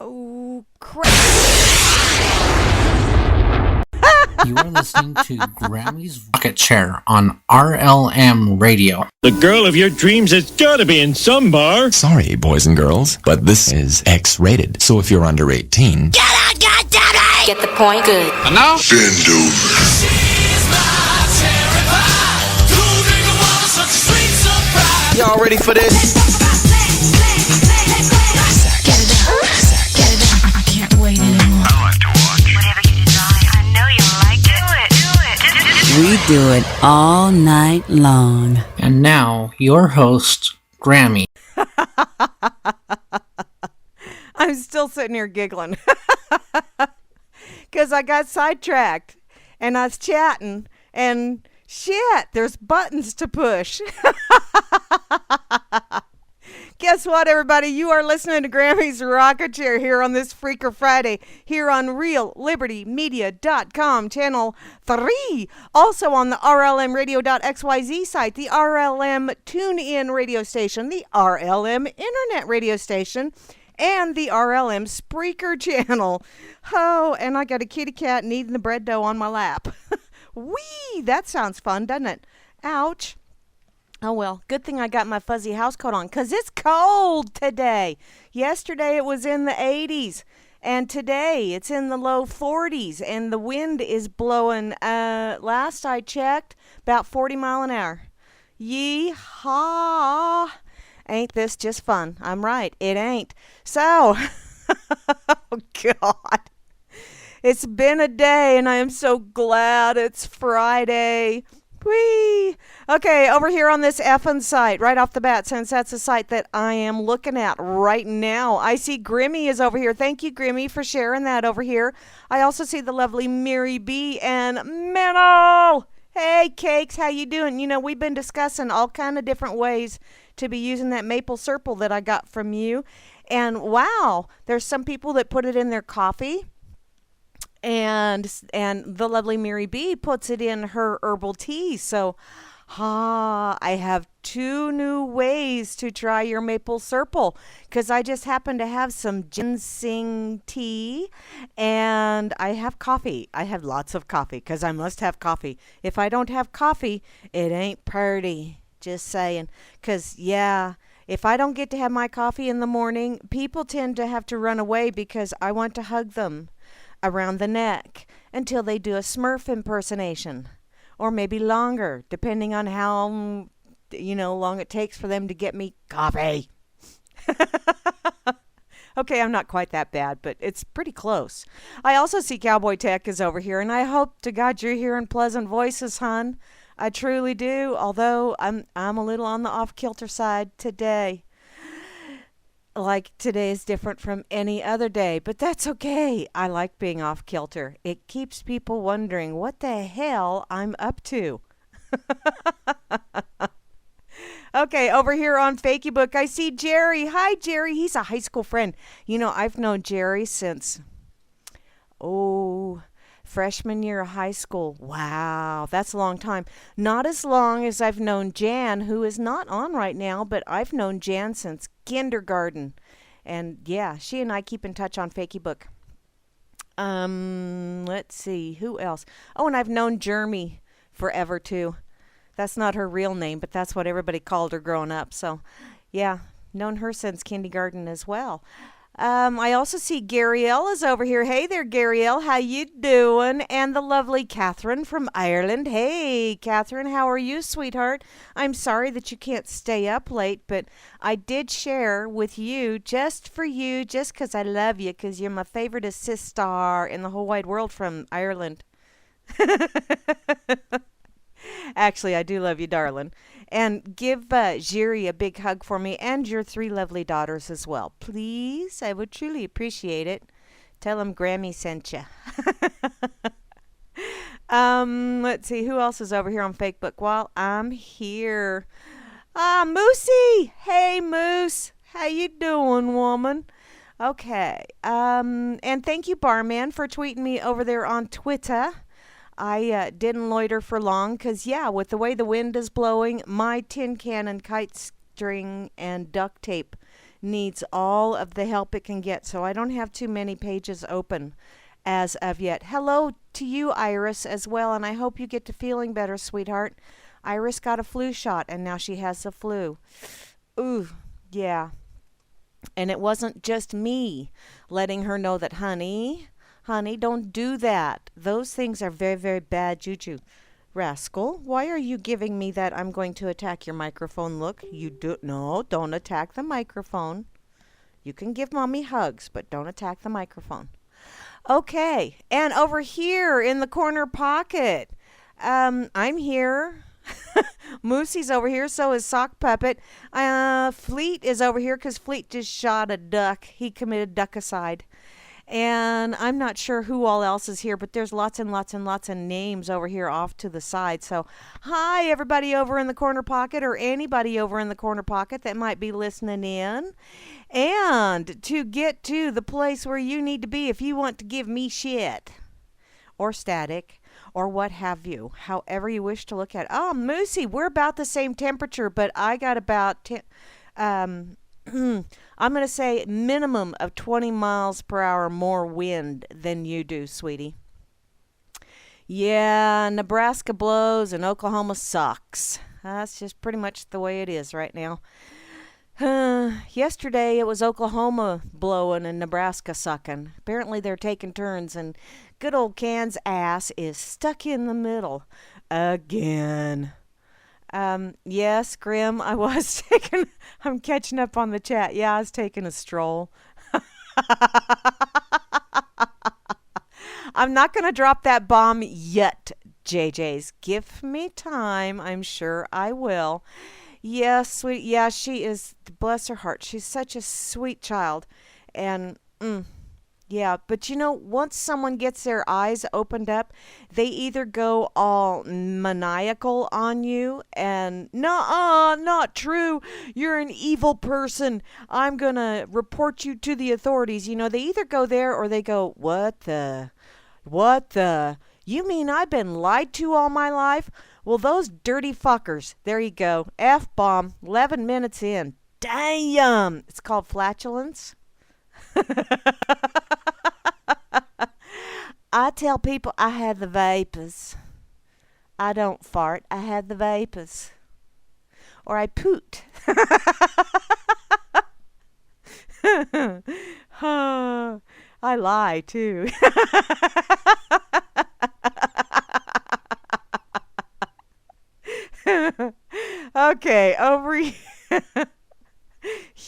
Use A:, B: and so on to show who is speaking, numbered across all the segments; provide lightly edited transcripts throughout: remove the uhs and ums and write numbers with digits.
A: Oh, crap.
B: You are listening to Grammy's Rocket Chair on RLM Radio.
C: The girl of your dreams has got to be in some bar.
D: Sorry, boys and girls, but this is X-rated. So if you're under 18...
E: Get out, goddammit!
F: Get the point? Good.
G: And now?
H: Bend over.
G: Y'all ready for this?
F: I can't wait anymore.
H: I like to watch.
E: Whatever you design, I know you'll like it.
F: We do it all night long.
B: And now, your host, Grammy.
A: I'm still sitting here giggling because I got sidetracked and I was chatting and shit, there's buttons to push. Guess what, everybody? You are listening to Grammy's Rocket Chair here on this Freaker Friday here on RealLibertyMedia.com, channel 3. Also on the RLMradio.xyz site, the RLM TuneIn radio station, the RLM Internet radio station, and the RLM Spreaker channel. Oh, and I got a kitty cat kneading the bread dough on my lap. Whee! That sounds fun, doesn't it? Ouch. Oh, well, good thing I got my fuzzy house coat on, because it's cold today. Yesterday it was in the 80s, and today it's in the low 40s, and the wind is blowing, last I checked, about 40 mile an hour. Yee-haw! Ain't this just fun? I'm right, it ain't. So, oh, God. It's been a day, and I am so glad it's Friday. Whee! Okay, over here on this effing site, right off the bat, since that's a site that I am looking at right now, I see Grimmy is over here. Thank you, Grimmy, for sharing that over here. I also see the lovely Mary B. and Menno. Hey, Cakes, how you doing? You know, we've been discussing all kind of different ways to be using that maple syrup that I got from you. And wow, there's some people that put it in their coffee. And the lovely Mary B puts it in her herbal tea. So, I have 2 new ways to try your maple syrup, because I just happen to have some ginseng tea and I have coffee. I have lots of coffee because I must have coffee. If I don't have coffee, it ain't pretty. Just saying. Because, yeah, if I don't get to have my coffee in the morning, people tend to have to run away because I want to hug them around the neck until they do a Smurf impersonation, or maybe longer, depending on how, long it takes for them to get me coffee. Okay, I'm not quite that bad, but it's pretty close. I also see Cowboy Tech is over here, and I hope to God you're hearing pleasant voices, hon. I truly do, although I'm a little on the off-kilter side today. Like today is different from any other day, but that's okay. I like being off kilter. It keeps people wondering what the hell I'm up to. Okay, over here on Facebook, I see Jerry. Hi, Jerry. He's a high school friend. You know, I've known Jerry since, freshman year of high school. Wow, that's a long time. Not as long as I've known Jan, who is not on right now, but I've known Jan since kindergarten. And yeah, she and I keep in touch on Facebook. Let's see, who else? Oh, and I've known Jeremy forever too. That's not her real name, but that's what everybody called her growing up. So yeah, known her since kindergarten as well. I also see Gabrielle is over here. Hey there, Gabrielle. How you doing? And the lovely Catherine from Ireland. Hey, Catherine. How are you, sweetheart? I'm sorry that you can't stay up late, but I did share with you, just because I love you, because you're my favorite sister in the whole wide world from Ireland. Actually, I do love you, darling. And give Jiri a big hug for me and your 3 lovely daughters as well. Please, I would truly appreciate it. Tell them Grammy sent you. Let's see, who else is over here on Facebook? Well, I'm here. Moosey! Hey, Moose. How you doing, woman? Okay. And thank you, Barman, for tweeting me over there on Twitter. I didn't loiter for long because, yeah, with the way the wind is blowing, my tin can and kite string and duct tape needs all of the help it can get. So I don't have too many pages open as of yet. Hello to you, Iris, as well, and I hope you get to feeling better, sweetheart. Iris got a flu shot, and now she has the flu. Ooh, yeah. And it wasn't just me letting her know that, honey, don't do that. Those things are very, very bad juju. Rascal, why are you giving me that I'm going to attack your microphone look? Don't attack the microphone. You can give Mommy hugs, but don't attack the microphone. Okay, and over here in the corner pocket, I'm here. Moosey's over here, so is Sock Puppet. Fleet is over here because Fleet just shot a duck. He committed duckicide. And I'm not sure who all else is here, but there's lots and lots and lots of names over here off to the side. So, hi, everybody over in the corner pocket, or anybody over in the corner pocket that might be listening in. And to get to the place where you need to be if you want to give me shit or static or what have you, however you wish to look at it. Oh, Moosey, we're about the same temperature, but I got about I'm going to say minimum of 20 miles per hour more wind than you do, sweetie. Yeah, Nebraska blows and Oklahoma sucks. That's just pretty much the way it is right now. Yesterday it was Oklahoma blowing and Nebraska sucking. Apparently they're taking turns, and good old Can's ass is stuck in the middle again. Yes, Grim, I'm catching up on the chat. Yeah, I was taking a stroll. I'm not going to drop that bomb yet, JJ's. Give me time. I'm sure I will. Yes, sweet. Yeah, she is, bless her heart. She's such a sweet child. And, yeah, but once someone gets their eyes opened up, they either go all maniacal on you and, nuh-uh, not true, you're an evil person, I'm going to report you to the authorities. They either go there or they go, what the, you mean I've been lied to all my life? Well, those dirty fuckers, there you go, F-bomb, 11 minutes in. Damn! It's called flatulence. I tell people I had the vapors. I don't fart. I had the vapors. Or I poot. I lie too. Okay, over here.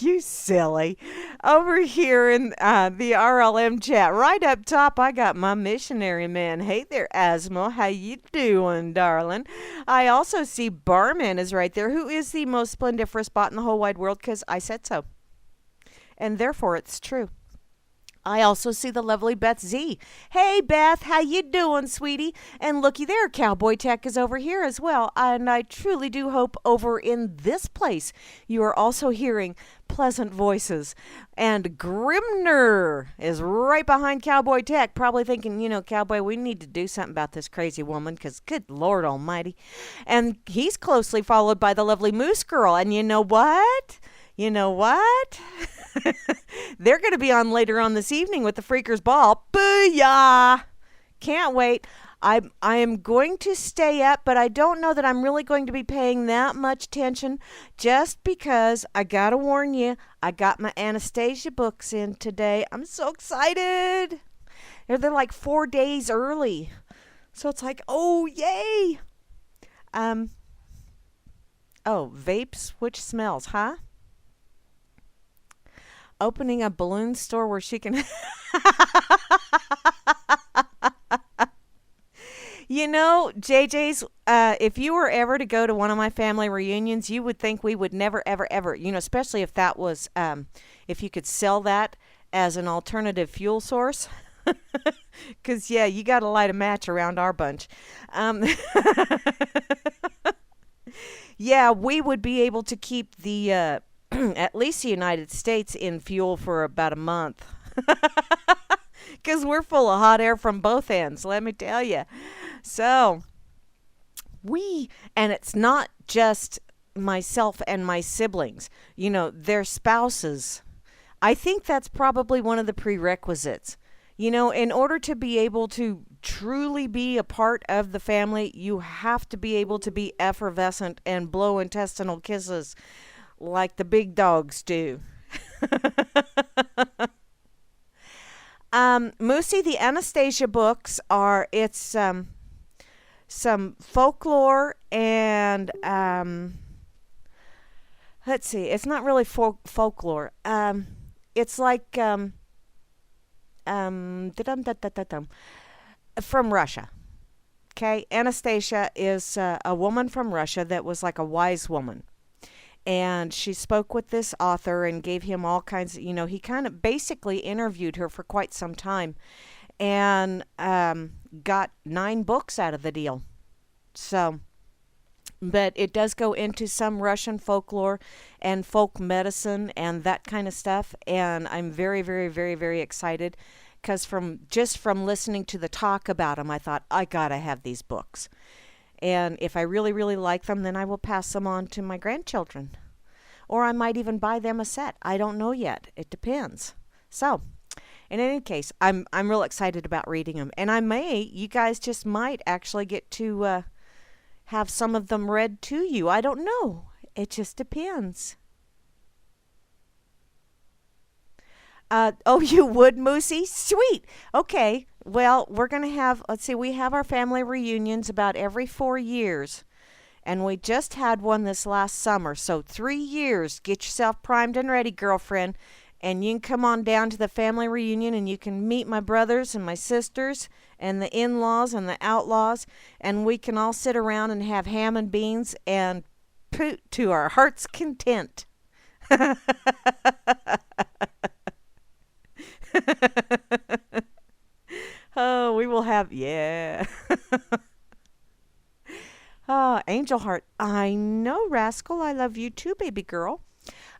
A: You silly. Over here in the RLM chat, right up top, I got my missionary man. Hey there, Asmo. How you doing, darling? I also see Barman is right there, who is the most splendiferous bot in the whole wide world, because I said so. And therefore, it's true. I also see the lovely Beth Z. Hey, Beth, how you doing, sweetie? And looky there, Cowboy Tech is over here as well. And I truly do hope over in this place you are also hearing pleasant voices. And Grimner is right behind Cowboy Tech, probably thinking, Cowboy, we need to do something about this crazy woman, because good Lord almighty. And he's closely followed by the lovely Moose Girl. And you know what? They're going to be on later on this evening with the Freakers Ball. Booyah! Can't wait. I am going to stay up, but I don't know that I'm really going to be paying that much attention, just because I got to warn you, I got my Anastasia books in today. I'm so excited. They're like 4 days early. So it's like, oh, yay. Vapes, which smells, huh? Opening a balloon store where she can... JJ's, if you were ever to go to one of my family reunions, you would think we would never, ever, ever, especially if that was, if you could sell that as an alternative fuel source. Because, yeah, you got to light a match around our bunch. Yeah, we would be able to keep the, at least the United States in fuel for about a month. Because we're full of hot air from both ends, let me tell you. So, and it's not just myself and my siblings, their spouses I think that's probably one of the prerequisites. You know, in order to be able to truly be a part of the family, you have to be able to be effervescent and blow intestinal kisses like the big dogs do. Moosey, the Anastasia books are, it's some folklore and, let's see, it's not really folklore. It's like, from Russia. Okay, Anastasia is a woman from Russia that was like a wise woman. And she spoke with this author and gave him all kinds of, he kind of basically interviewed her for quite some time and got 9 books out of the deal. So, but it does go into some Russian folklore and folk medicine and that kind of stuff. And I'm very, very, very, very excited because from listening to the talk about them, I thought, I gotta have these books. And if I really, really like them, then I will pass them on to my grandchildren. Or I might even buy them a set. I don't know yet. It depends. So, in any case, I'm real excited about reading them. And you guys just might actually get to have some of them read to you. I don't know. It just depends. You would, Moosey? Sweet. Okay. Well, we're going to have, we have our family reunions about every 4 years. And we just had one this last summer. So 3 years. Get yourself primed and ready, girlfriend. And you can come on down to the family reunion and you can meet my brothers and my sisters and the in-laws and the outlaws. And we can all sit around and have ham and beans and poot to our heart's content. Oh, we will have, yeah. Oh, Angel Heart. I know, Rascal. I love you too, baby girl.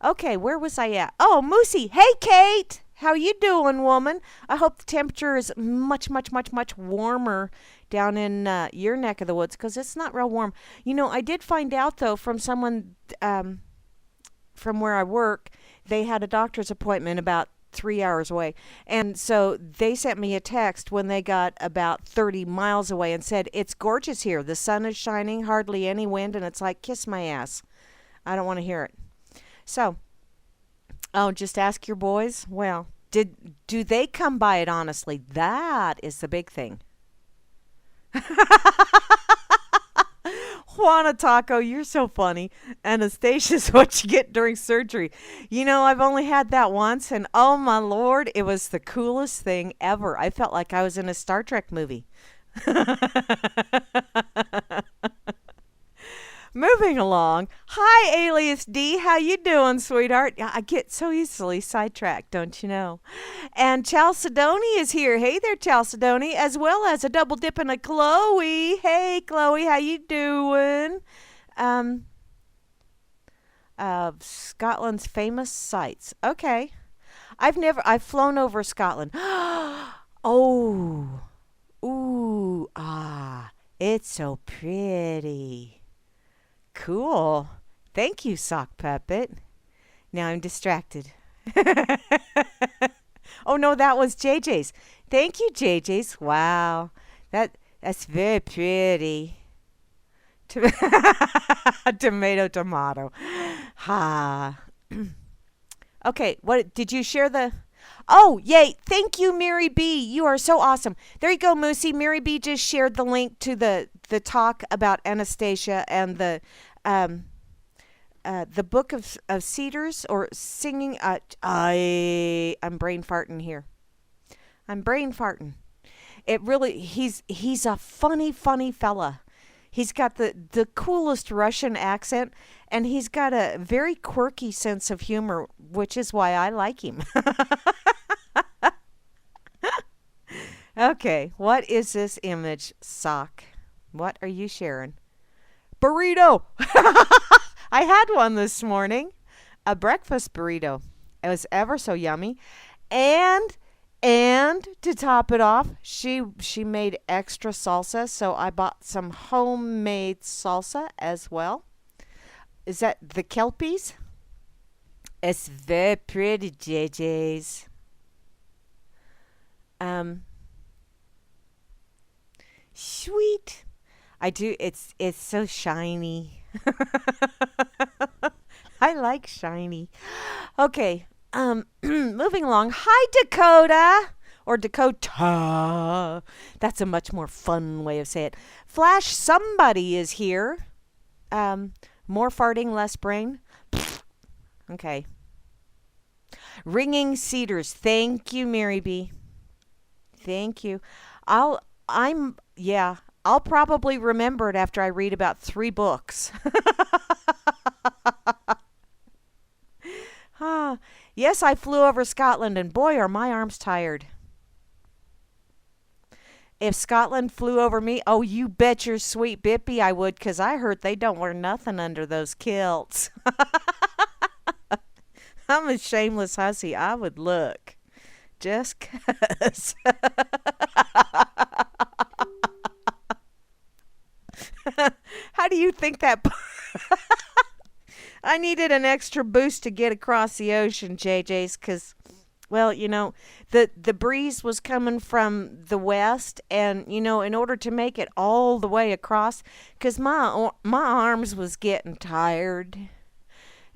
A: Okay, where was I at? Oh, Moosey. Hey, Kate. How you doing, woman? I hope the temperature is much, much, much, much warmer down in your neck of the woods because it's not real warm. I did find out, though, from someone from where I work, they had a doctor's appointment about 3 hours away. And so they sent me a text when they got about 30 miles away and said, it's gorgeous here. The sun is shining, hardly any wind, and it's like, kiss my ass. I don't want to hear it. So, just ask your boys. Well, do they come by it honestly? That is the big thing. Juana Taco, you're so funny. Anastasia's what you get during surgery. I've only had that once, and oh my Lord, it was the coolest thing ever. I felt like I was in a Star Trek movie. Moving along. Hi, Alias D. How you doing, sweetheart? I get so easily sidetracked, don't you know? And Chalcedony is here. Hey there, Chalcedony, as well as a double dip and a Chloe. Hey, Chloe, how you doing? Scotland's famous sights. Okay. I've flown over Scotland. Oh. Ooh. Ah. It's so pretty. Cool. Thank you, Sock Puppet. Now I'm distracted. Oh, no, that was JJ's. Thank you, JJ's. Wow. That's very pretty. Tomato. Ha. Okay, what did you share the... Oh, yay. Thank you, Mary B. You are so awesome. There you go, Moosey. Mary B just shared the link to the talk about Anastasia and the Book of Cedars or singing. I'm brain farting here. I'm brain farting. It really, he's a funny fella. He's got the coolest Russian accent, and he's got a very quirky sense of humor, which is why I like him. Okay, what is this image, Sock? What are you sharing? Burrito! I had one this morning. A breakfast burrito. It was ever so yummy. And to top it off, she made extra salsa, so I bought some homemade salsa as well. Is that the Kelpies? It's very pretty, JJ's. Sweet. I do. It's so shiny. I like shiny. Okay. Moving along. Hi, Dakota. Or Dakota. That's a much more fun way of saying it. Flash, somebody is here. More farting, less brain. Okay. Ringing Cedars. Thank you, Mary B. Thank you. I'll probably remember it after I read about 3 books. Yes, I flew over Scotland, and boy, are my arms tired. If Scotland flew over me, oh, you bet your sweet bippy I would, 'cause I heard they don't wear nothing under those kilts. I'm a shameless hussy. I would look. Just 'cause. How do you think that... I needed an extra boost to get across the ocean, JJ's, because, well, the breeze was coming from the west, and, in order to make it all the way across, because my arms was getting tired,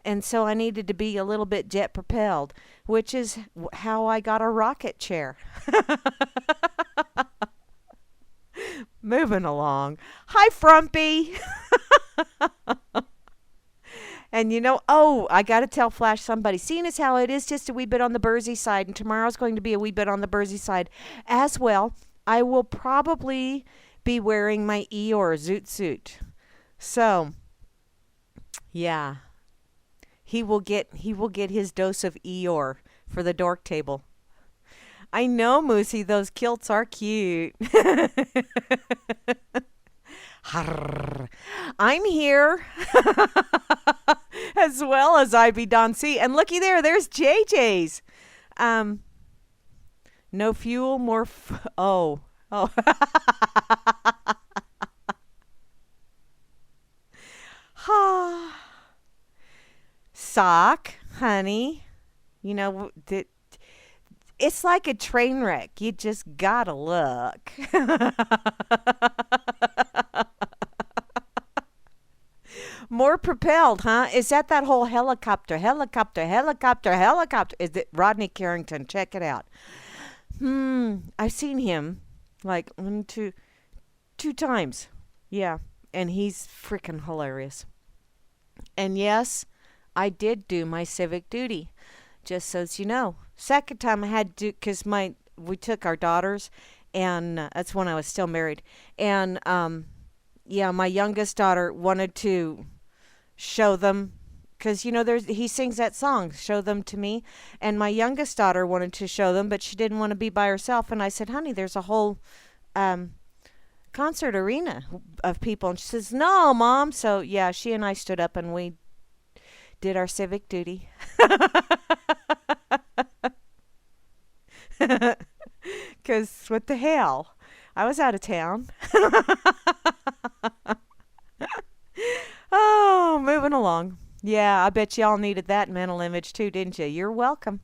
A: and so I needed to be a little bit jet propelled, which is how I got a rocket chair. Moving along. Hi, Frumpy. And I got to tell Flash somebody, seeing as how it is just a wee bit on the Bursey side, and tomorrow's going to be a wee bit on the Bursey side as well, I will probably be wearing my Eeyore zoot suit. So, yeah. He will get his dose of Eeyore for the dork table. I know, Moosey, those kilts are cute. I'm here. As well as Ivy Don C. And looky there's JJ's. No fuel, more oh. Sock, honey. It's like a train wreck. You just gotta look. More propelled, huh? Is that whole helicopter? Is it Rodney Carrington? Check it out. I've seen him like 2 times. Yeah, and he's freaking hilarious. And yes, I did do my civic duty, just so you know. Second time I had to, because we took our daughters, and that's when I was still married. And my youngest daughter wanted to show them, because he sings that song, "Show Them to Me," and my youngest daughter wanted to show them, but she didn't want to be by herself. And I said, "Honey, there's a whole concert arena of people." And she says, "No, Mom." So yeah, she and I stood up and we did our civic duty. Because what the hell? I was out of town. Oh, moving along. Yeah, I bet y'all needed that mental image too, didn't you? You're welcome.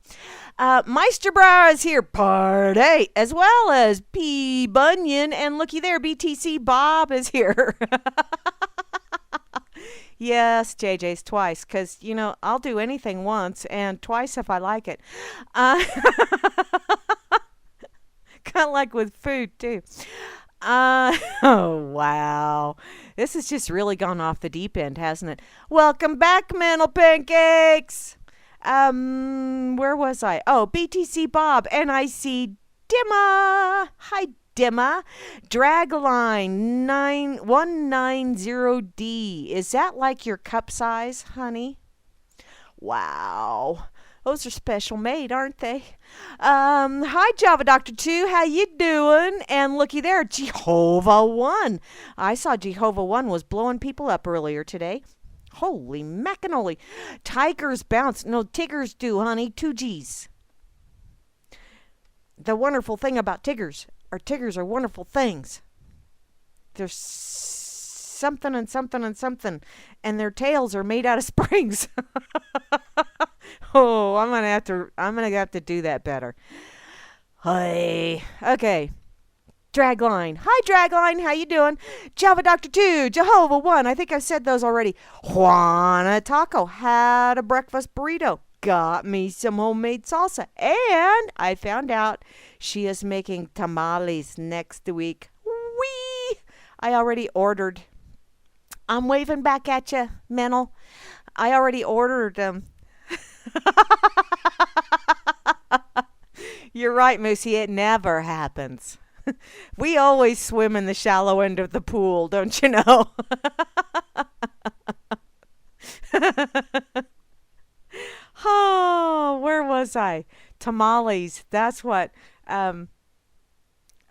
A: Meisterbrow is here, part 8, as well as P. Bunyan. And looky there, BTC Bob is here. Yes, JJ's twice, because, I'll do anything once and twice if I like it. Kind of like with food, too. Oh, wow. This has just really gone off the deep end, hasn't it? Welcome back, Mental Pancakes. Where was I? Oh, BTC Bob, and I see Dimma. Hi, Dimma. Dragline 190D. Is that like your cup size, honey? Wow. Those are special made, aren't they? Hi, Java Doctor 2. How you doing? And looky there, Jehovah 1. I saw Jehovah 1 was blowing people up earlier today. Holy macanoli. Tigers bounce. No, Tiggers do, honey. 2 G's. The wonderful thing about Tiggers are wonderful things. There's something and something and something, and their tails are made out of springs. Oh, I'm gonna have to do that better. Hey. Okay. Dragline. Hi, Dragline. How you doing? Java Doctor 2, Jehovah 1. I think I've said those already. Juana Taco. Had a breakfast burrito. Got me some homemade salsa. And I found out she is making tamales next week. Wee! I already ordered. I'm waving back at you, Mental. I already ordered them. You're right, Moosey. It never happens. We always swim in the shallow end of the pool, don't you know? Oh, where was I? Tamales. That's what. Oh,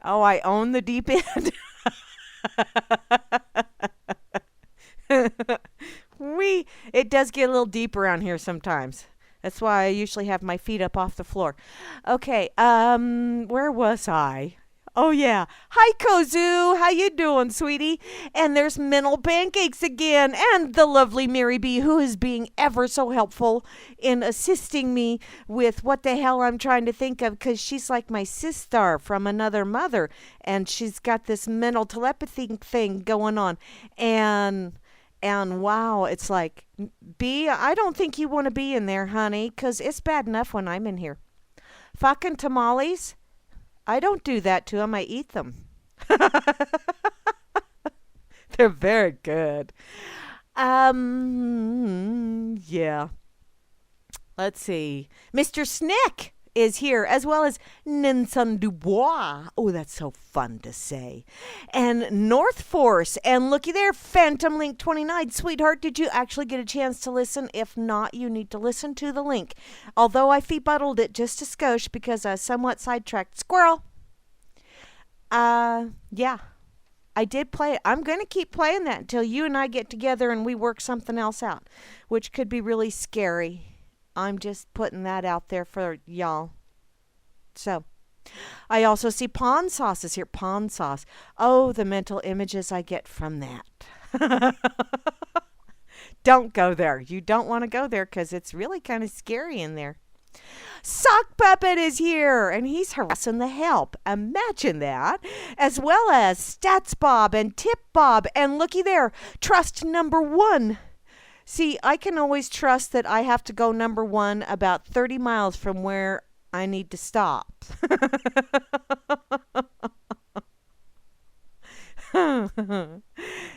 A: I own the deep end. It does get a little deep around here sometimes. That's why I usually have my feet up off the floor. Okay, where was I? Oh yeah. Hi Kozu, how you doing, sweetie? And there's Mental Pancakes again, and the lovely Mary B, who is being ever so helpful in assisting me with what the hell I'm trying to think of, because she's like my sister from another mother, and she's got this mental telepathy thing going on, and wow, it's like, B, I don't think you want to be in there, honey, because it's bad enough when I'm in here. Fucking tamales. I don't do that to them. I eat them. They're very good. Yeah. Let's see. Mr. Snick is here, as well as Ninsun Dubois. Oh, that's so fun to say. And North Force. And looky there, Phantom Link 29. Sweetheart, did you actually get a chance to listen? If not, you need to listen to the link. Although I feet-buttled it just a skosh because I somewhat sidetracked. Squirrel. Yeah. I did play it. I'm going to keep playing that until you and I get together and we work something else out, which could be really scary. I'm just putting that out there for y'all. So, I also see Pawn Sauce is here. Pawn Sauce. Oh, the mental images I get from that. Don't go there. You don't want to go there because it's really kind of scary in there. Sock Puppet is here, and he's harassing the help. Imagine that. As well as Stats Bob and Tip Bob, and looky there, Trust Number 1. See, I can always trust that I have to go number 1 about 30 miles from where I need to stop.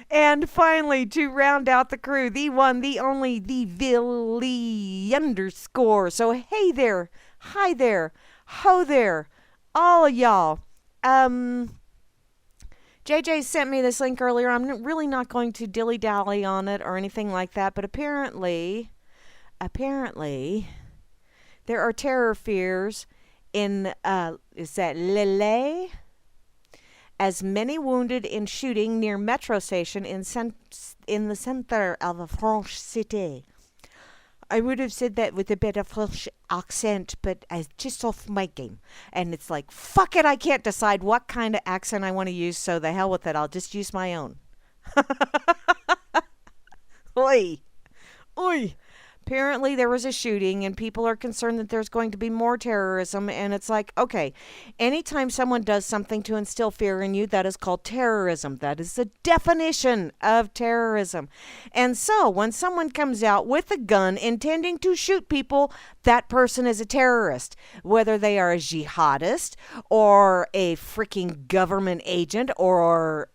A: And finally, to round out the crew, the one, the only, the Villy underscore. So hey there, hi there, ho there, all of y'all. JJ sent me this link earlier. I'm really not going to dilly-dally on it or anything like that, but apparently, there are terror fears in, is that Lille? As many wounded in shooting near metro station in the center of a French city. I would have said that with a bit of French accent, but I just off my game. And it's like, fuck it, I can't decide what kind of accent I want to use, so the hell with it, I'll just use my own. Oi. Oi. Apparently there was a shooting and people are concerned that there's going to be more terrorism, and it's like, okay, anytime someone does something to instill fear in you, that is called terrorism. That is the definition of terrorism. And so when someone comes out with a gun intending to shoot people, that person is a terrorist. Whether they are a jihadist or a freaking government agent or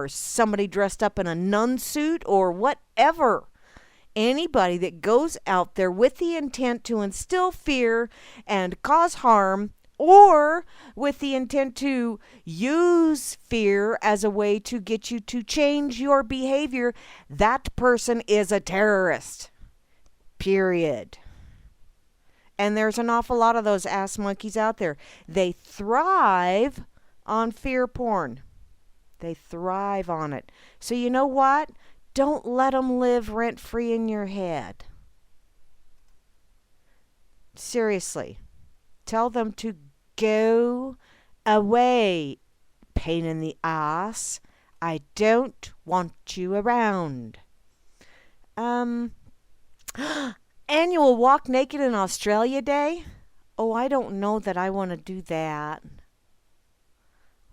A: somebody dressed up in a nun suit or whatever. Anybody that goes out there with the intent to instill fear and cause harm, or with the intent to use fear as a way to get you to change your behavior, that person is a terrorist. Period. And there's an awful lot of those ass monkeys out there. They thrive on fear porn. They thrive on it. So you know what? Don't let them live rent-free in your head. Seriously. Tell them to go away, pain in the ass. I don't want you around. Annual Walk Naked in Australia Day? Oh, I don't know that I want to do that.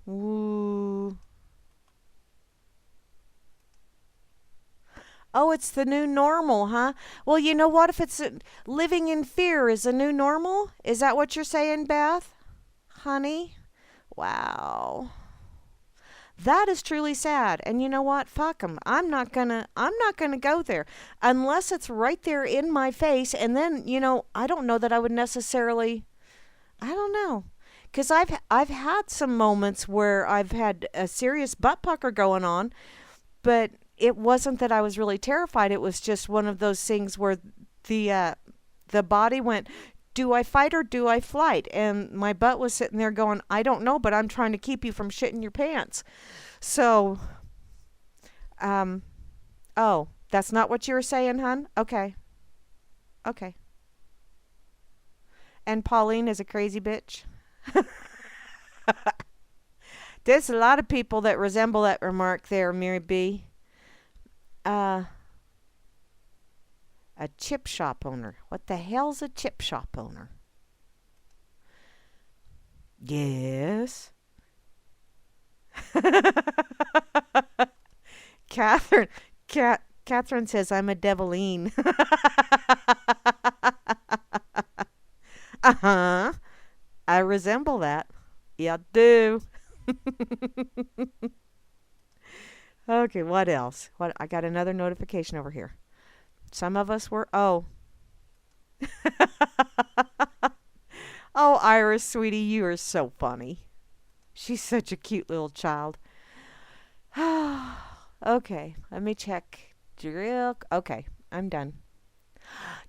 A: Ooh. Oh, it's the new normal, huh? Well, you know what? If it's living in fear is a new normal? Is that what you're saying, Beth? Honey? Wow. That is truly sad. And you know what? Fuck 'em. I'm not gonna go there unless it's right there in my face. And then, I don't know that I would necessarily, I don't know. 'Cause I've had some moments where I've had a serious butt pucker going on, but it wasn't that I was really terrified. It was just one of those things where the body went, do I fight or do I flight? And my butt was sitting there going, I don't know, but I'm trying to keep you from shitting your pants. So, oh, that's not what you were saying, hon? Okay. And Pauline is a crazy bitch. There's a lot of people that resemble that remark there, Mary B. A chip shop owner. What the hell's a chip shop owner? Yes. Catherine says I'm a deviline. Uh-huh. I resemble that. Yeah, I do. Okay, what else? I got another notification over here. Some of us were, oh, Iris, sweetie, you are so funny. She's such a cute little child. Okay, let me check. Okay, I'm done.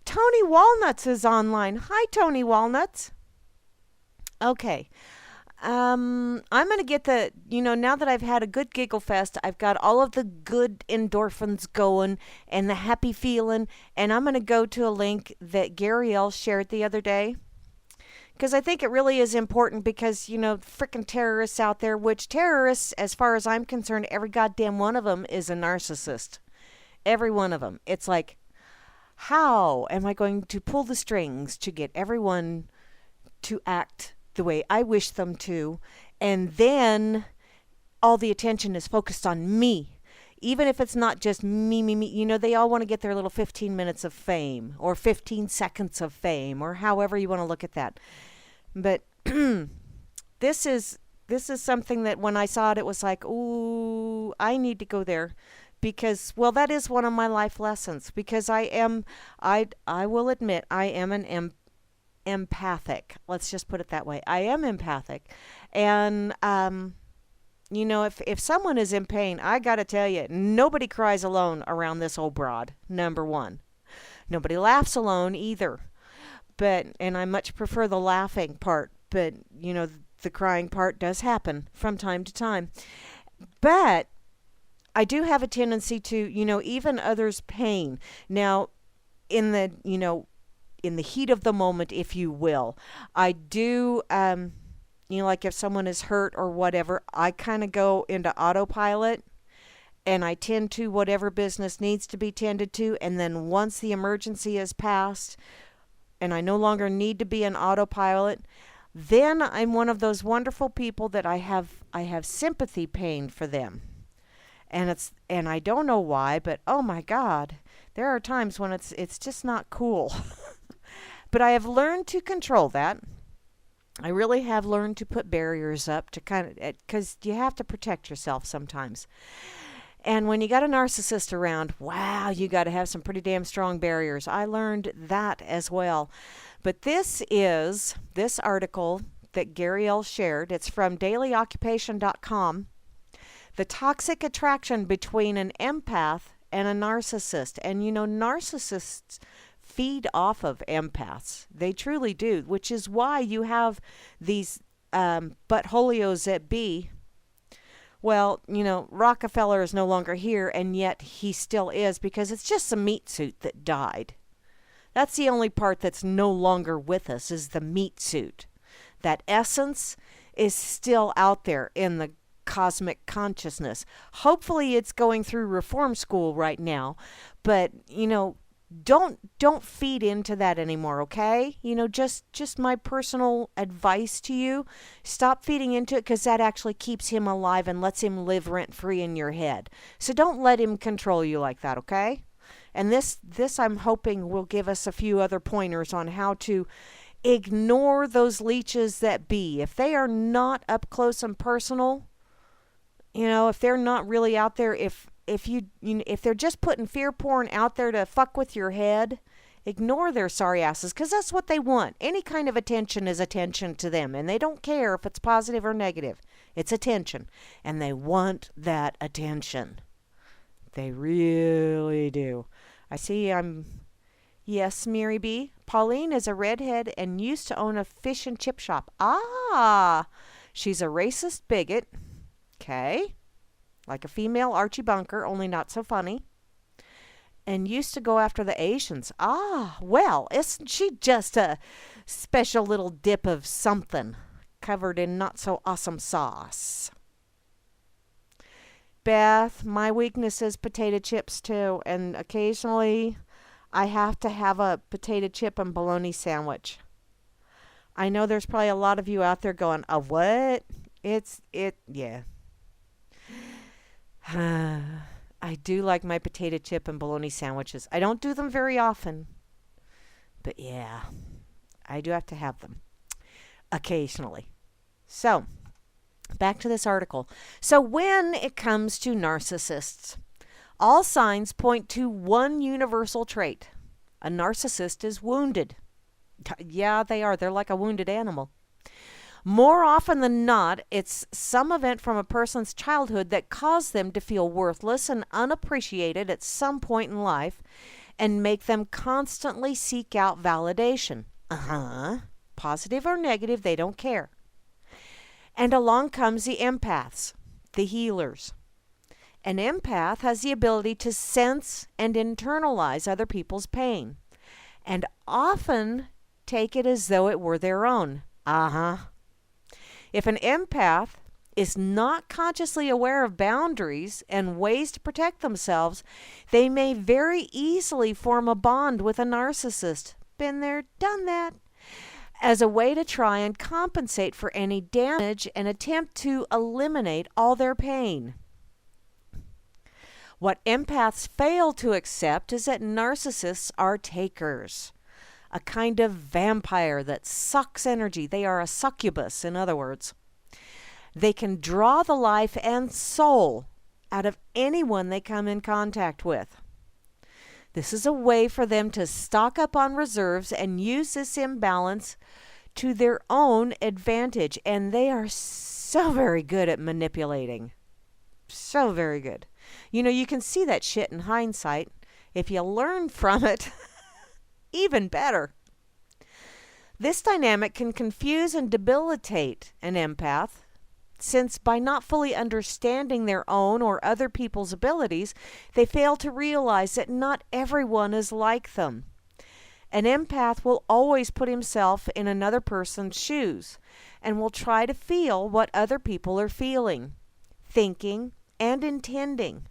A: Tony Walnuts is online. Hi, Tony Walnuts. Okay. I'm going to get now that I've had a good giggle fest, I've got all of the good endorphins going and the happy feeling, and I'm going to go to a link that Gary L. shared the other day. Because I think it really is important because, frickin' terrorists out there, which terrorists, as far as I'm concerned, every goddamn one of them is a narcissist. Every one of them. It's like, how am I going to pull the strings to get everyone to act the way I wish them to, and then all the attention is focused on me, even if it's not just me. They all want to get their little 15 minutes of fame or 15 seconds of fame or however you want to look at that. But this is something that when I saw it, it was like, ooh, I need to go there because, well, that is one of my life lessons because I will admit I am an empathic. Let's just put it that way. I am empathic. And, if someone is in pain, I got to tell you, nobody cries alone around this old broad, number one. Nobody laughs alone either. And I much prefer the laughing part, but, the crying part does happen from time to time. But I do have a tendency to, even others' pain. Now, in the heat of the moment, if you will, I do, like if someone is hurt or whatever, I kind of go into autopilot and I tend to whatever business needs to be tended to. And then once the emergency is passed and I no longer need to be in autopilot, then I'm one of those wonderful people that I have sympathy pain for them. And I don't know why, but oh my God, there are times when it's just not cool. But I have learned to control that. I really have learned to put barriers up to because you have to protect yourself sometimes. And when you got a narcissist around, wow, you got to have some pretty damn strong barriers. I learned that as well. But this article that Gary L. shared. It's from dailyoccupation.com. The toxic attraction between an empath and a narcissist. And narcissists feed off of empaths. They truly do, which is why you have these buttholios that be. Well, Rockefeller is no longer here, and yet he still is, because it's just a meat suit that died. That's the only part that's no longer with us, is the meat suit. That essence is still out there in the cosmic consciousness. Hopefully it's going through reform school right now, but, don't feed into that anymore, okay? Just my personal advice to you. Stop feeding into it, because that actually keeps him alive and lets him live rent-free in your head. So don't let him control you like that, okay? And this I'm hoping will give us a few other pointers on how to ignore those leeches that be. If they are not up close and personal, if they're not really out there, if they're just putting fear porn out there to fuck with your head, ignore their sorry asses, because that's what they want. Any kind of attention is attention to them, and they don't care if it's positive or negative. It's attention, and they want that attention. They really do. I see Yes, Mary B. Pauline is a redhead and used to own a fish and chip shop. Ah, she's a racist bigot. Okay. Like a female Archie Bunker, only not so funny. And used to go after the Asians. Ah, well, isn't she just a special little dip of something covered in not so awesome sauce? Beth, my weakness is potato chips too, and occasionally I have to have a potato chip and bologna sandwich. I know there's probably a lot of you out there going, "A what?" Yeah. I do like my potato chip and bologna sandwiches. I don't do them very often, but yeah, I do have to have them occasionally. So, back to this article. So when it comes to narcissists, all signs point to one universal trait. A narcissist is wounded. Yeah, they are. They're like a wounded animal. More often than not, it's some event from a person's childhood that caused them to feel worthless and unappreciated at some point in life and make them constantly seek out validation. Positive or negative, they don't care. And along comes the empaths, the healers. An empath has the ability to sense and internalize other people's pain, and often take it as though it were their own. If an empath is not consciously aware of boundaries and ways to protect themselves, they may very easily form a bond with a narcissist. Been there, done that. As a way to try and compensate for any damage and attempt to eliminate all their pain. What empaths fail to accept is that narcissists are takers, a kind of vampire that sucks energy. They are a succubus, in other words. They can draw the life and soul out of anyone they come in contact with. This is a way for them to stock up on reserves and use this imbalance to their own advantage. And they are so very good at manipulating. So very good. You can see that shit in hindsight. If you learn from it, even better. This dynamic can confuse and debilitate an empath, since by not fully understanding their own or other people's abilities, they fail to realize that not everyone is like them. An empath will always put himself in another person's shoes and will try to feel what other people are feeling, thinking, and intending.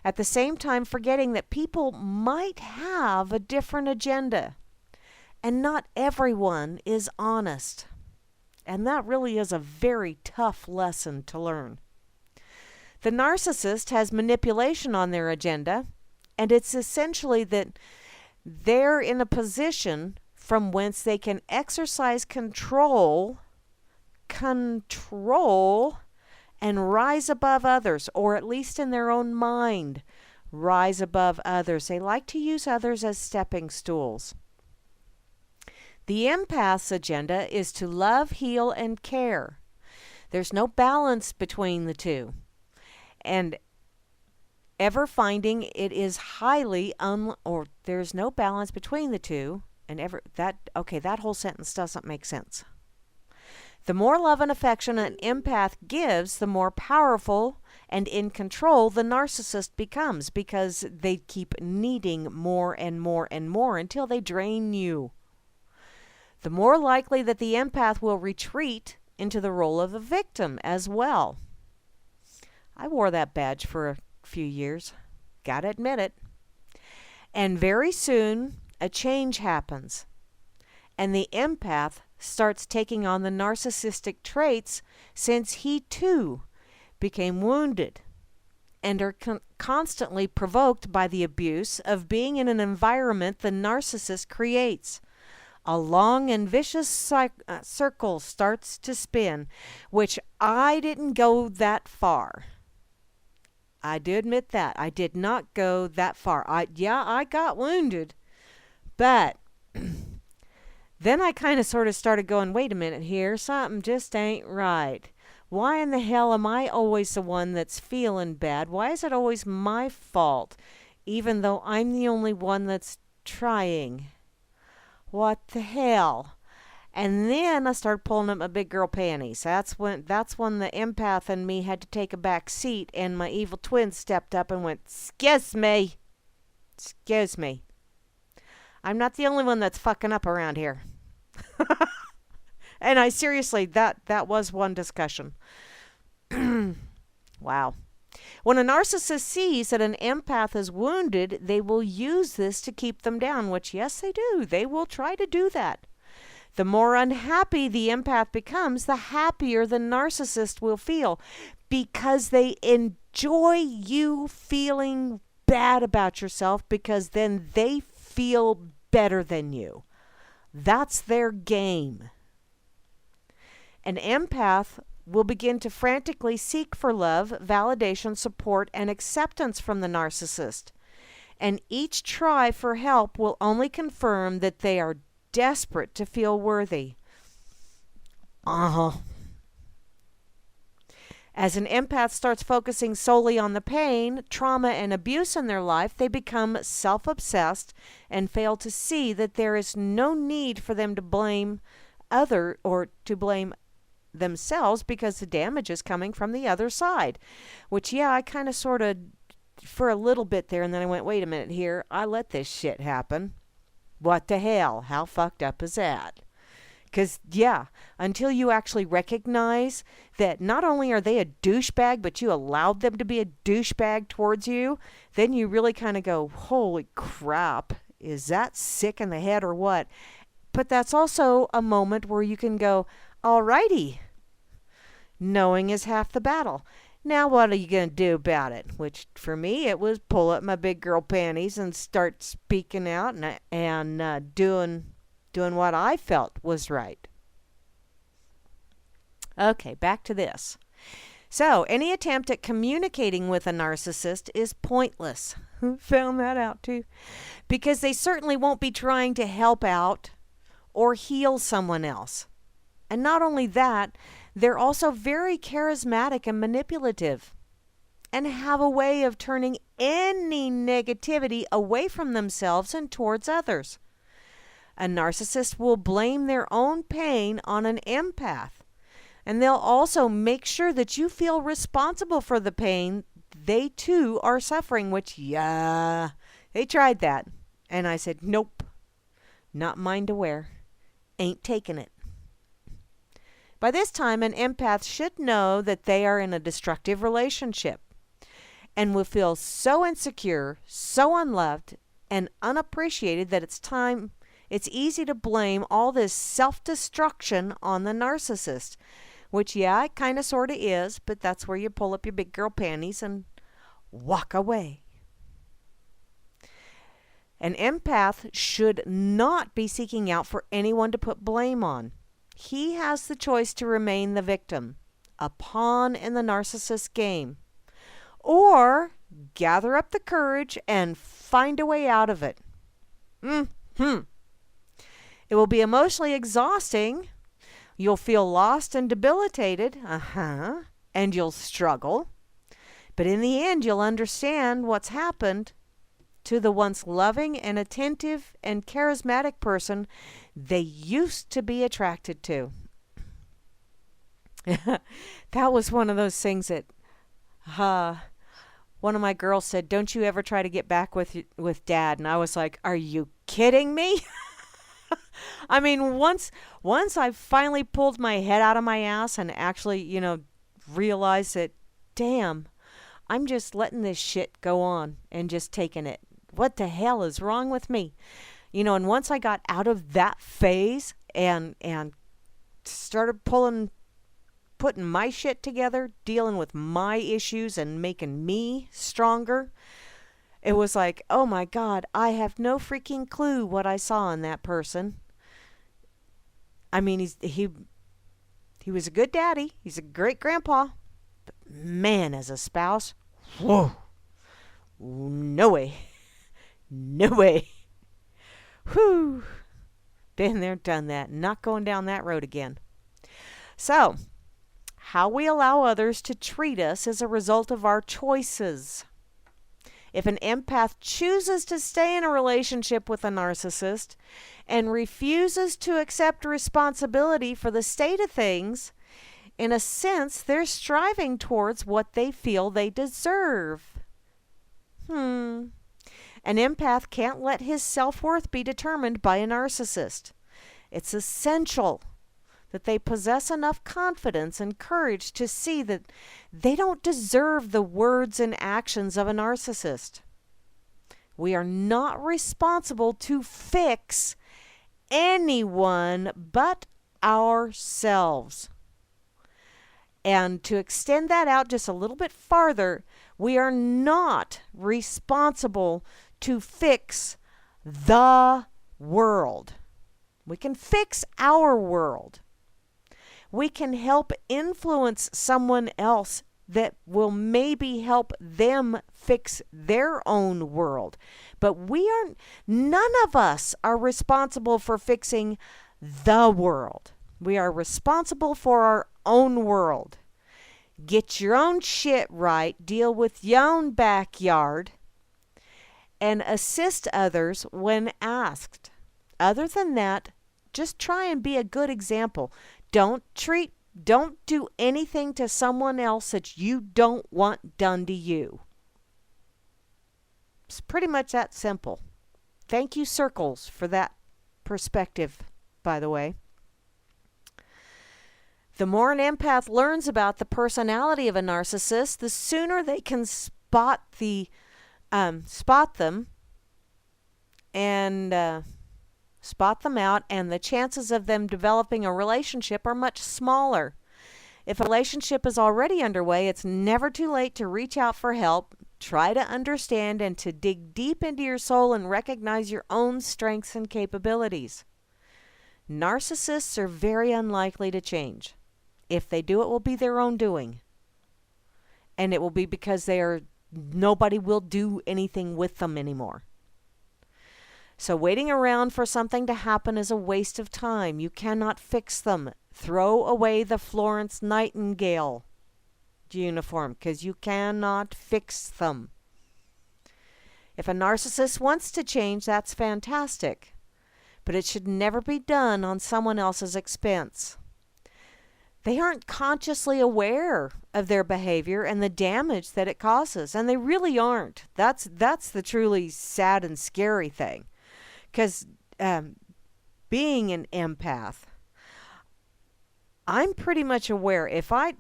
A: At the same time, forgetting that people might have a different agenda, and not everyone is honest. And that really is a very tough lesson to learn. The narcissist has manipulation on their agenda, and it's essentially that they're in a position from whence they can exercise control, and rise above others, or at least in their own mind, rise above others. They like to use others as stepping stools. The empath's agenda is to love, heal, and care. There's no balance between the two. And ever finding it is highly or there's no balance between the two, and that whole sentence doesn't make sense. The more love and affection an empath gives, the more powerful and in control the narcissist becomes, because they keep needing more and more and more until they drain you. The more likely that the empath will retreat into the role of a victim as well. I wore that badge for a few years. Gotta admit it. And very soon, a change happens. And the empath starts taking on the narcissistic traits since he too became wounded and are constantly provoked by the abuse of being in an environment the narcissist creates. A long and vicious circle starts to spin, which I didn't go that far. I do admit that. I did not go that far. I got wounded, but then I kind of sort of started going, wait a minute here, something just ain't right. Why in the hell am I always the one that's feeling bad? Why is it always my fault, even though I'm the only one that's trying? What the hell? And then I started pulling up my big girl panties. That's when the empath in me had to take a back seat, and my evil twin stepped up and went, "Excuse me. Excuse me. I'm not the only one that's fucking up around here." And I seriously, that was one discussion. Wow. When a narcissist sees that an empath is wounded, they will use this to keep them down, which, yes, they do. They will try to do that. The more unhappy the empath becomes, the happier the narcissist will feel, because they enjoy you feeling bad about yourself, because then they feel better than you. That's their game. An empath will begin to frantically seek for love, validation, support, and acceptance from the narcissist. And each try for help will only confirm that they are desperate to feel worthy. As an empath starts focusing solely on the pain, trauma, and abuse in their life, they become self-obsessed and fail to see that there is no need for them to blame themselves, because the damage is coming from the other side. Which, I kind of sort of, for a little bit there, and then I went, wait a minute here, I let this shit happen. What the hell? How fucked up is that? Because, until you actually recognize that not only are they a douchebag, but you allowed them to be a douchebag towards you, then you really kind of go, holy crap, is that sick in the head or what? But that's also a moment where you can go, alrighty, knowing is half the battle. Now what are you going to do about it? Which for me, it was pull up my big girl panties and start speaking out and doing what I felt was right. Okay, back to this. So, any attempt at communicating with a narcissist is pointless. Found that out too. Because they certainly won't be trying to help out or heal someone else. And not only that, they're also very charismatic and manipulative, and have a way of turning any negativity away from themselves and towards others. A narcissist will blame their own pain on an empath, and they'll also make sure that you feel responsible for the pain they too are suffering, which, they tried that. And I said, nope, not mine to wear. Ain't taking it. By this time, an empath should know that they are in a destructive relationship and will feel so insecure, so unloved, and unappreciated that it's easy to blame all this self-destruction on the narcissist, which, it kind of sort of is, but that's where you pull up your big girl panties and walk away. An empath should not be seeking out for anyone to put blame on. He has the choice to remain the victim, a pawn in the narcissist's game, or gather up the courage and find a way out of it. It will be emotionally exhausting. You'll feel lost and debilitated, and you'll struggle. But in the end, you'll understand what's happened to the once loving and attentive and charismatic person they used to be attracted to. That was one of those things that one of my girls said, don't you ever try to get back with Dad? And I was like, are you kidding me? I mean, once I finally pulled my head out of my ass and actually, realized that, damn, I'm just letting this shit go on and just taking it what the hell is wrong with me? And once I got out of that phase and started putting my shit together, dealing with my issues and making me stronger, it was like, oh my God, I have no freaking clue what I saw in that person. I mean, he was a good daddy. He's a great grandpa. But man, as a spouse, whoa, no way. No way. Whew. Been there, done that. Not going down that road again. So, how we allow others to treat us is a result of our choices. If an empath chooses to stay in a relationship with a narcissist and refuses to accept responsibility for the state of things, in a sense, they're striving towards what they feel they deserve. An empath can't let his self-worth be determined by a narcissist. It's essential that they possess enough confidence and courage to see that they don't deserve the words and actions of a narcissist. We are not responsible to fix anyone but ourselves. And to extend that out just a little bit farther, we are not responsible to fix the world. We can fix our world. We can help influence someone else that will maybe help them fix their own world. But none of us are responsible for fixing the world. We are responsible for our own world. Get your own shit right, deal with your own backyard, and assist others when asked. Other than that, just try and be a good example. Don't do anything to someone else that you don't want done to you. It's pretty much that simple. Thank you, Circles, for that perspective, by the way. The more an empath learns about the personality of a narcissist, the sooner they can spot them out, and the chances of them developing a relationship are much smaller. If a relationship is already underway, it's never too late to reach out for help, try to understand, and to dig deep into your soul and recognize your own strengths and capabilities. Narcissists are very unlikely to change. If they do, it will be their own doing. And it will be because nobody will do anything with them anymore. So waiting around for something to happen is a waste of time. You cannot fix them. Throw away the Florence Nightingale uniform, because you cannot fix them. If a narcissist wants to change, that's fantastic. But it should never be done on someone else's expense. They aren't consciously aware of their behavior and the damage that it causes, and they really aren't. That's the truly sad and scary thing. Because being an empath, I'm pretty much aware. If I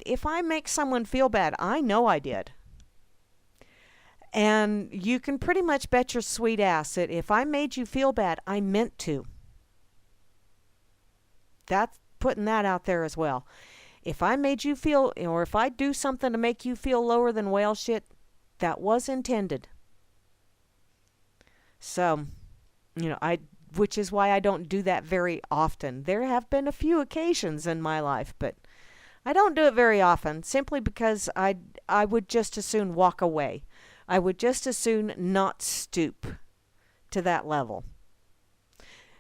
A: make someone feel bad, I know I did. And you can pretty much bet your sweet ass that if I made you feel bad, I meant to. That's putting that out there as well. If I made you feel, or if I do something to make you feel lower than whale shit, that was intended. So, which is why I don't do that very often. There have been a few occasions in my life, but I don't do it very often, simply because I would just as soon walk away. I would just as soon not stoop to that level.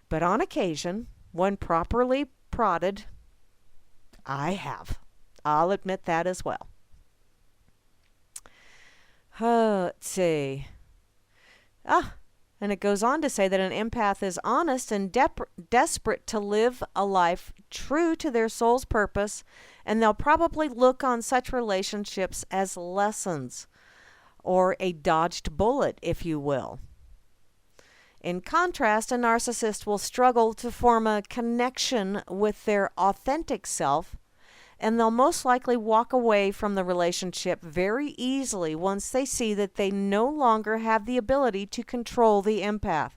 A: But on occasion, when properly prodded, I have. I'll admit that as well. Let's see. And it goes on to say that an empath is honest and desperate to live a life true to their soul's purpose, and they'll probably look on such relationships as lessons, or a dodged bullet, if you will. In contrast, a narcissist will struggle to form a connection with their authentic self and they'll most likely walk away from the relationship very easily once they see that they no longer have the ability to control the empath.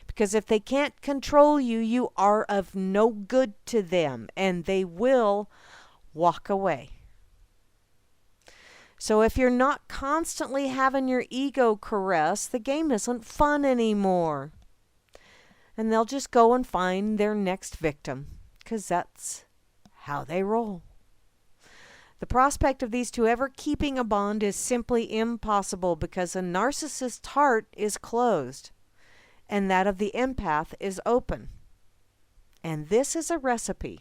A: Because if they can't control you, you are of no good to them, and they will walk away. So if you're not constantly having your ego caressed, the game isn't fun anymore. And they'll just go and find their next victim, because that's how they roll. The prospect of these two ever keeping a bond is simply impossible, because a narcissist's heart is closed and that of the empath is open. And this is a recipe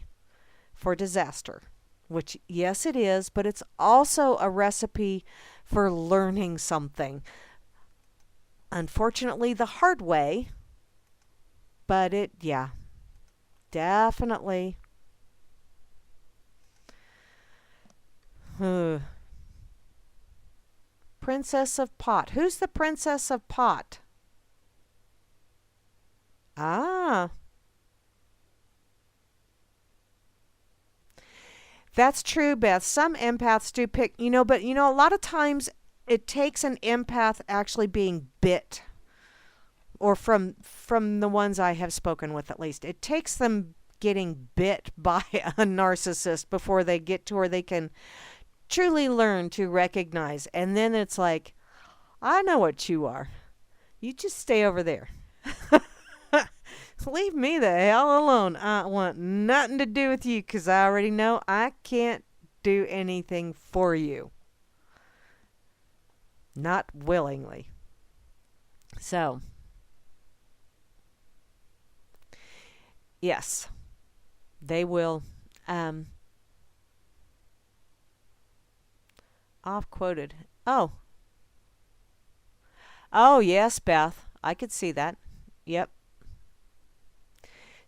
A: for disaster, which, yes, it is, but it's also a recipe for learning something. Unfortunately, the hard way, but definitely. Princess of Pot. Who's the Princess of Pot? Ah. That's true, Beth. Some empaths do pick, but a lot of times it takes an empath actually being bit, or from the ones I have spoken with at least. It takes them getting bit by a narcissist before they get to where they can truly learn to recognize. And then it's like, I know what you are. You just stay over there. Leave me the hell alone. I want nothing to do with you, because I already know I can't do anything for you. Not willingly. So, yes, they will. Off quoted. Oh, yes, Beth. I could see that. Yep.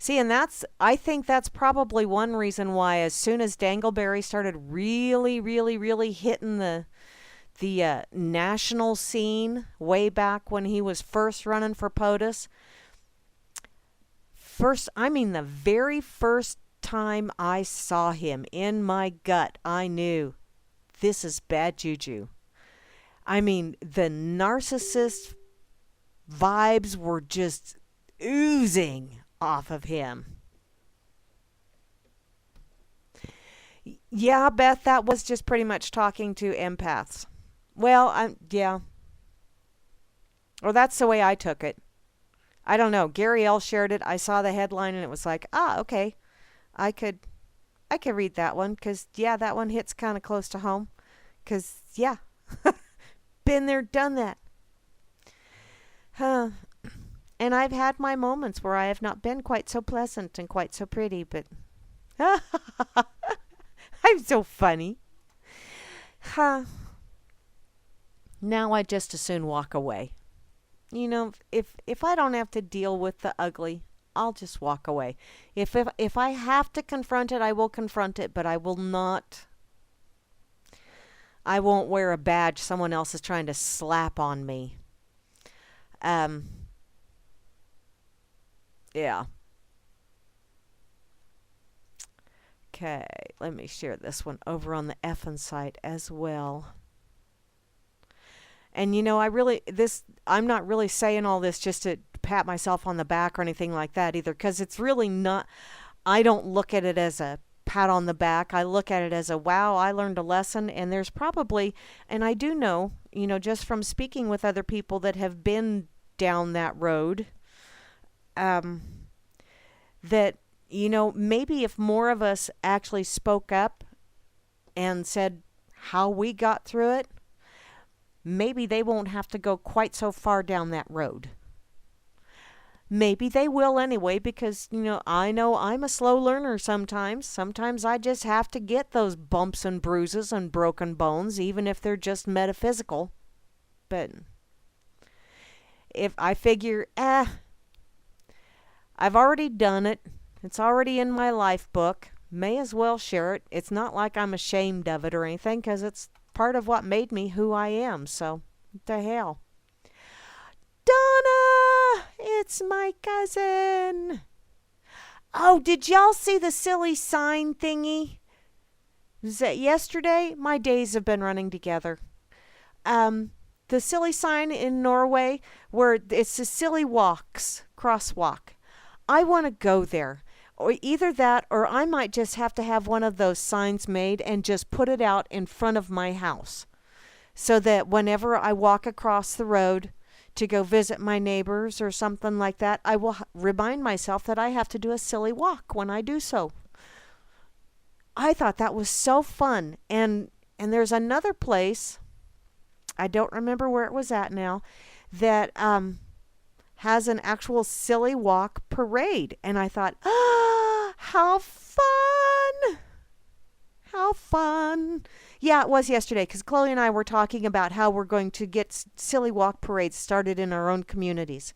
A: See, and I think that's probably one reason why, as soon as Dangleberry started really, really, really hitting the national scene way back when he was first running for POTUS, the very first time I saw him, in my gut, I knew this is bad juju. I mean, the narcissist vibes were just oozing off of him. Yeah, Beth, that was just pretty much talking to empaths. Well, yeah. Or that's the way I took it. I don't know. Gary L. shared it. I saw the headline and it was like, okay. I could read that one, because, yeah, that one hits kind of close to home. Because, yeah, been there, done that. And I've had my moments where I have not been quite so pleasant and quite so pretty, but I'm so funny. Now I just as soon walk away. If I don't have to deal with the ugly, I'll just walk away. If I have to confront it, I will confront it, but I won't wear a badge someone else is trying to slap on me. Yeah. Okay, let me share this one over on the effing site as well. And I'm not really saying all this just to pat myself on the back or anything like that either, because it's really not. I don't look at it as a pat on the back. I look at it as a, wow, I learned a lesson. And there's probably, and I do know, just from speaking with other people that have been down that road, that, maybe if more of us actually spoke up and said how we got through it, maybe they won't have to go quite so far down that road. Maybe they will anyway, because, I know I'm a slow learner sometimes. Sometimes I just have to get those bumps and bruises and broken bones, even if they're just metaphysical. But if I figure, I've already done it. It's already in my life book. May as well share it. It's not like I'm ashamed of it or anything, because it's part of what made me who I am. So, what the hell. Donna! It's my cousin. Oh, did y'all see the silly sign thingy Yesterday, my days have been running together. The silly sign in Norway where it's the silly walks, crosswalk. I want to go there. Or either that or I might just have to have one of those signs made and just put it out in front of my house so that whenever I walk across the road to go visit my neighbors or something like that, I will remind myself that I have to do a silly walk when I do so. I thought that was so fun. And there's another place, I don't remember where it was at now, that has an actual silly walk parade. And I thought, how fun! How fun. Yeah, it was yesterday because Chloe and I were talking about how we're going to get silly walk parades started in our own communities.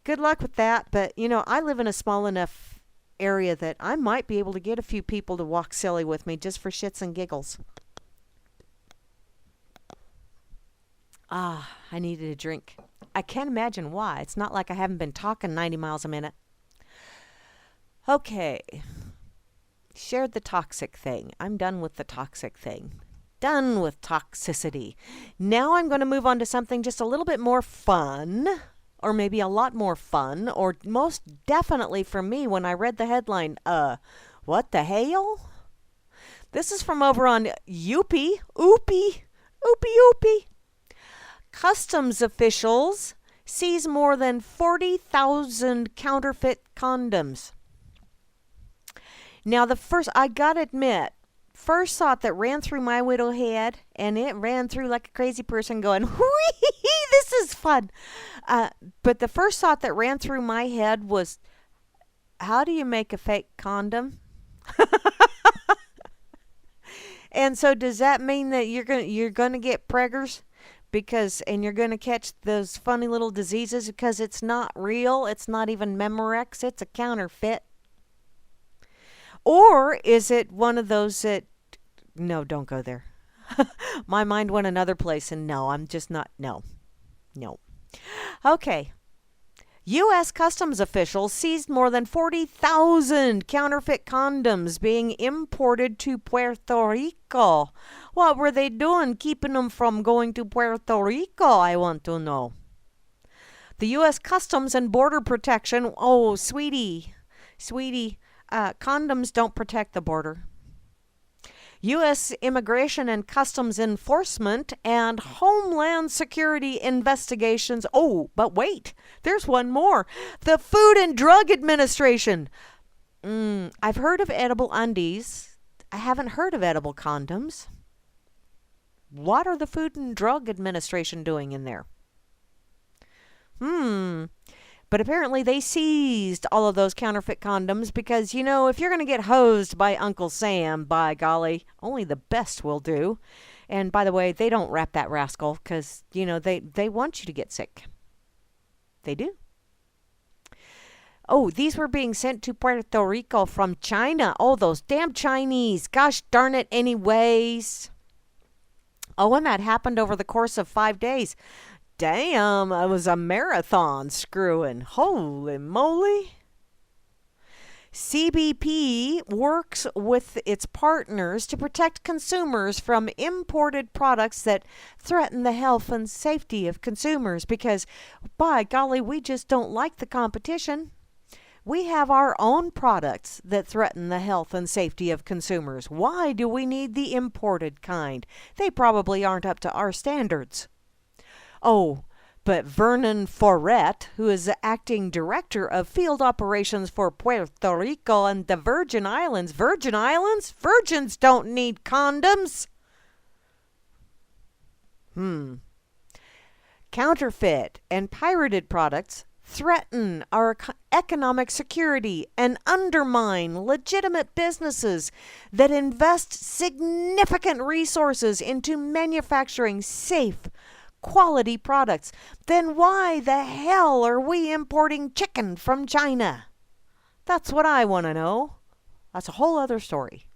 A: Good luck with that. But, I live in a small enough area that I might be able to get a few people to walk silly with me just for shits and giggles. I needed a drink. I can't imagine why. It's not like I haven't been talking 90 miles a minute. Okay. Shared the toxic thing. I'm done with the toxic thing. Done with toxicity. Now I'm going to move on to something just a little bit more fun, or maybe a lot more fun, or most definitely for me when I read the headline, what the hell? This is from over on Oopie. Customs officials seize more than 40,000 counterfeit condoms. Now, I gotta admit, first thought that ran through my little head, and it ran through like a crazy person going, whee, this is fun. But the first thought that ran through my head was, how do you make a fake condom? And so does that mean that you're gonna get preggers? And you're going to catch those funny little diseases because it's not real. It's not even Memorex. It's a counterfeit. Or is it one of those that, no, don't go there. My mind went another place and no, I'm just not, no. Okay. U.S. Customs officials seized more than 40,000 counterfeit condoms being imported to Puerto Rico. What were they doing keeping them from going to Puerto Rico, I want to know. The U.S. Customs and Border Protection, sweetie, condoms don't protect the border. U.S. Immigration and Customs Enforcement and Homeland Security investigations. Oh, but wait, there's one more. The Food and Drug Administration. I've heard of edible undies. I haven't heard of edible condoms. What are the Food and Drug Administration doing in there? But apparently they seized all of those counterfeit condoms because, if you're going to get hosed by Uncle Sam, by golly, only the best will do. And by the way, they don't wrap that rascal because, they want you to get sick. They do. Oh, these were being sent to Puerto Rico from China. Oh, those damn Chinese. Gosh darn it anyways. Oh, and that happened over the course of 5 days. Damn, it was a marathon screwing. Holy moly. CBP works with its partners to protect consumers from imported products that threaten the health and safety of consumers because, by golly, we just don't like the competition. We have our own products that threaten the health and safety of consumers. Why do we need the imported kind? They probably aren't up to our standards. Oh, but Vernon Foret, who is the acting director of field operations for Puerto Rico and the Virgin Islands. Virgin Islands? Virgins don't need condoms. Counterfeit and pirated products threaten our economic security and undermine legitimate businesses that invest significant resources into manufacturing safe, quality products. Then why the hell are we importing chicken from China? That's what I want to know. That's a whole other story.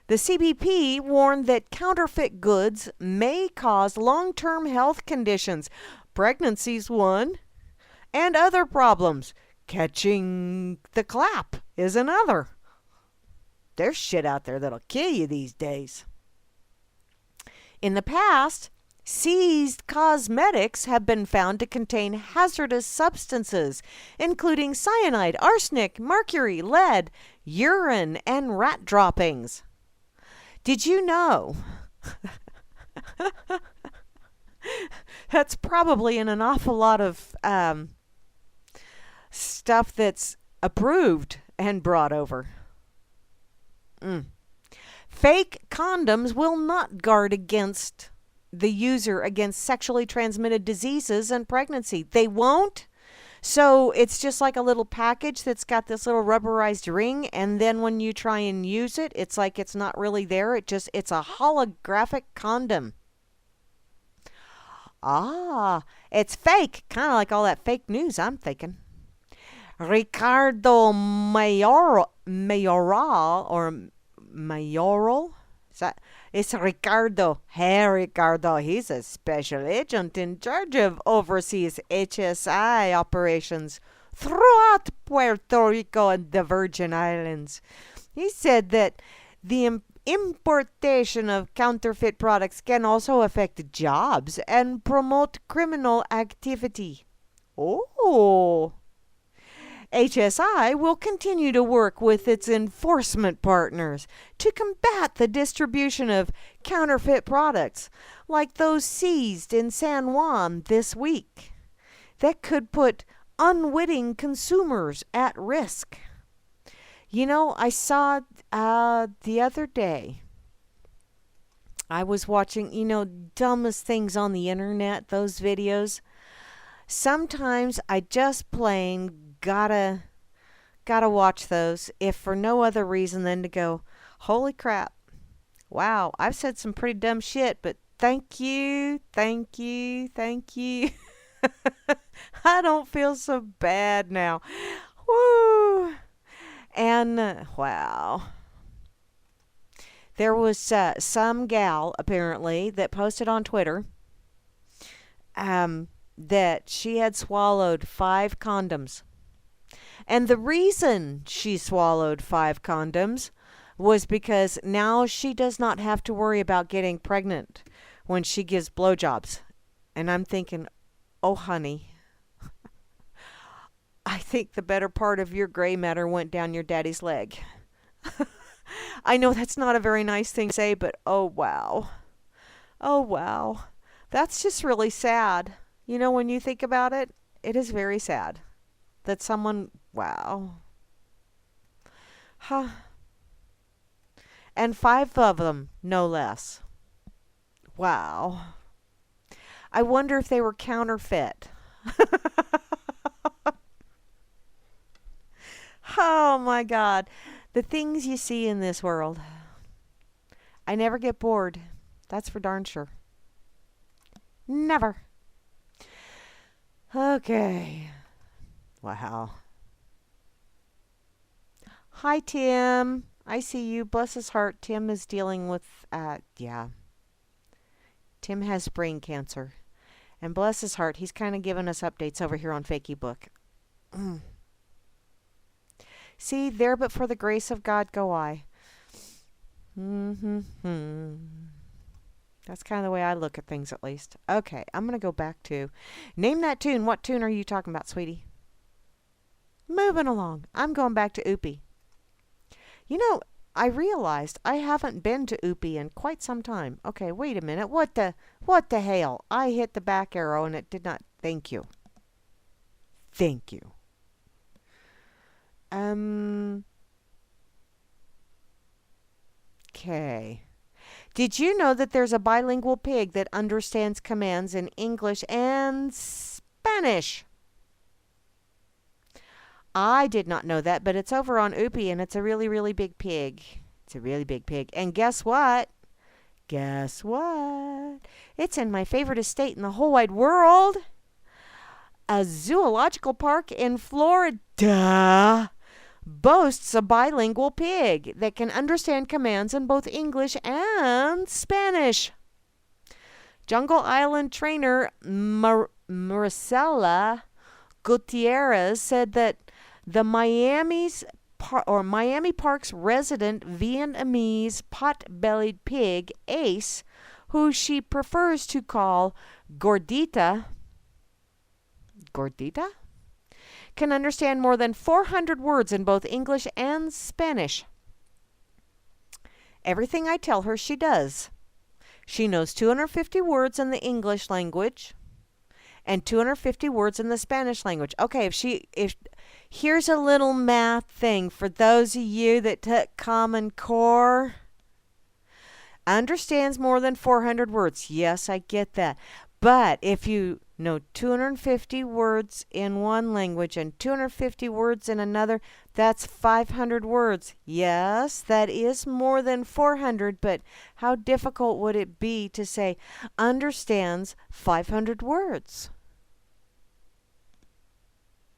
A: The CBP warned that counterfeit goods may cause long-term health conditions. Pregnancy's one. And other problems. Catching the clap is another. There's shit out there that'll kill you these days. In the past, seized cosmetics have been found to contain hazardous substances, including cyanide, arsenic, mercury, lead, urine, and rat droppings. Did you know? That's probably in an awful lot of stuff that's approved and brought over. Fake condoms will not guard against the user against sexually transmitted diseases and pregnancy. They won't. So it's just like a little package that's got this little rubberized ring, and then when you try and use it, it's like it's not really there. It's a holographic condom. It's fake, kind of like all that fake news, I'm thinking. Ricardo Mayoral. It's Ricardo. Hey, Ricardo. He's a special agent in charge of overseas HSI operations throughout Puerto Rico and the Virgin Islands. He said that the importation of counterfeit products can also affect jobs and promote criminal activity. Oh. HSI will continue to work with its enforcement partners to combat the distribution of counterfeit products like those seized in San Juan this week that could put unwitting consumers at risk. You know, I saw the other day, I was watching, dumbest things on the internet, those videos. Sometimes I just plain gotta watch those, if for no other reason than to go, holy crap, wow, I've said some pretty dumb shit, but thank you. I don't feel so bad now. Woo! And wow, there was some gal apparently that posted on Twitter that she had swallowed 5 condoms. And the reason she swallowed 5 condoms was because now she does not have to worry about getting pregnant when she gives blowjobs. And I'm thinking, oh, honey, I think the better part of your gray matter went down your daddy's leg. I know that's not a very nice thing to say, but oh, wow. Oh, wow. That's just really sad. When you think about it, it is very sad that someone, wow. Huh. And 5 of them, no less. Wow. I wonder if they were counterfeit. Oh my God. The things you see in this world. I never get bored. That's for darn sure. Never. Okay. Wow. Hi, Tim. I see you. Bless his heart. Tim is dealing with, Tim has brain cancer. And bless his heart, he's kind of giving us updates over here on Fakey Book. See, there but for the grace of God go I. That's kind of the way I look at things, at least. Okay, I'm going to go back to... Name that tune. What tune are you talking about, sweetie? Moving along. I'm going back to Oopie. I realized I haven't been to Oopie in quite some time. Okay, wait a minute. What the hell? I hit the back arrow and it did not... Thank you. Thank you. Okay. Did you know that there's a bilingual pig that understands commands in English and Spanish? I did not know that, but it's over on Oopie, and it's a really, really big pig. It's a really big pig. And guess what? Guess what? It's in my favorite estate in the whole wide world. A zoological park in Florida boasts a bilingual pig that can understand commands in both English and Spanish. Jungle Island trainer Maricela Gutierrez said that the Miami's Miami Park's resident Vietnamese pot-bellied pig, Ace, who she prefers to call Gordita, can understand more than 400 words in both English and Spanish. Everything I tell her, she does. She knows 250 words in the English language and 250 words in the Spanish language. Okay, if here's a little math thing for those of you that took Common Core. Understands more than 400 words. Yes, I get that. But if you know 250 words in one language and 250 words in another, that's 500 words. Yes, that is more than 400, but how difficult would it be to say understands 500 words?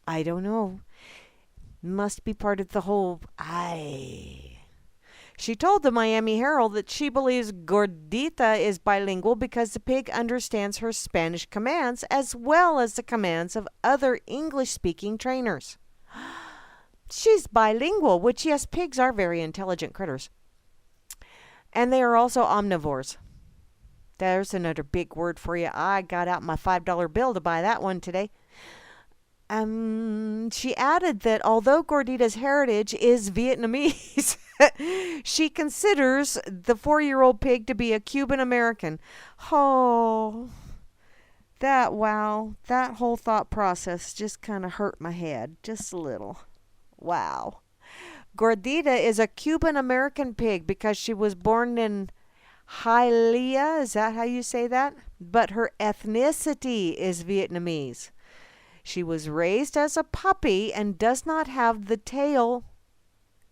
A: I don't know. Must be part of the whole She told the Miami Herald that she believes Gordita is bilingual because the pig understands her Spanish commands as well as the commands of other English-speaking trainers. She's bilingual, which, yes, pigs are very intelligent critters. And they are also omnivores. There's another big word for you. I got out my $5 bill to buy that one today. She added that although Gordita's heritage is Vietnamese, she considers the 4-year-old pig to be a Cuban American. Oh, that whole thought process just kind of hurt my head just a little. Wow. Gordita is a Cuban American pig because she was born in Hialeah. Is that how you say that? But her ethnicity is Vietnamese. She was raised as a puppy and does not have the tail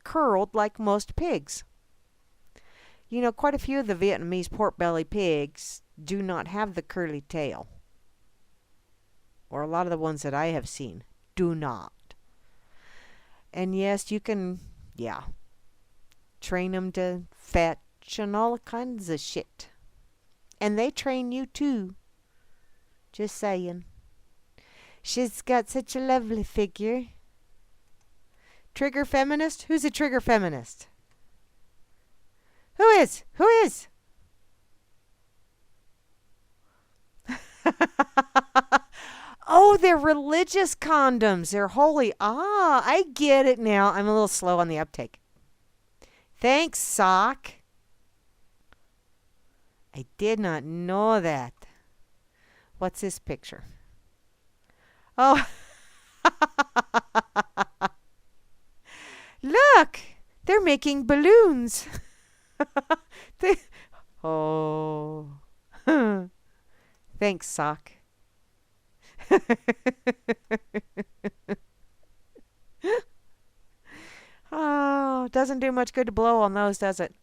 A: curled like most pigs. You know, quite a few of the Vietnamese pork-belly pigs do not have the curly tail. Or a lot of the ones that I have seen do not. And yes, you can, train them to fetch and all kinds of shit. And they train you too. Just saying. She's got such a lovely figure. Trigger feminist? Who's a trigger feminist? Who is? Oh, they're religious condoms. They're holy. I get it now. I'm a little slow on the uptake. Thanks, Sock. I did not know that. What's this picture? Oh. Look, they're making balloons. Oh. Thanks, Sock. Oh, doesn't do much good to blow on those, does it?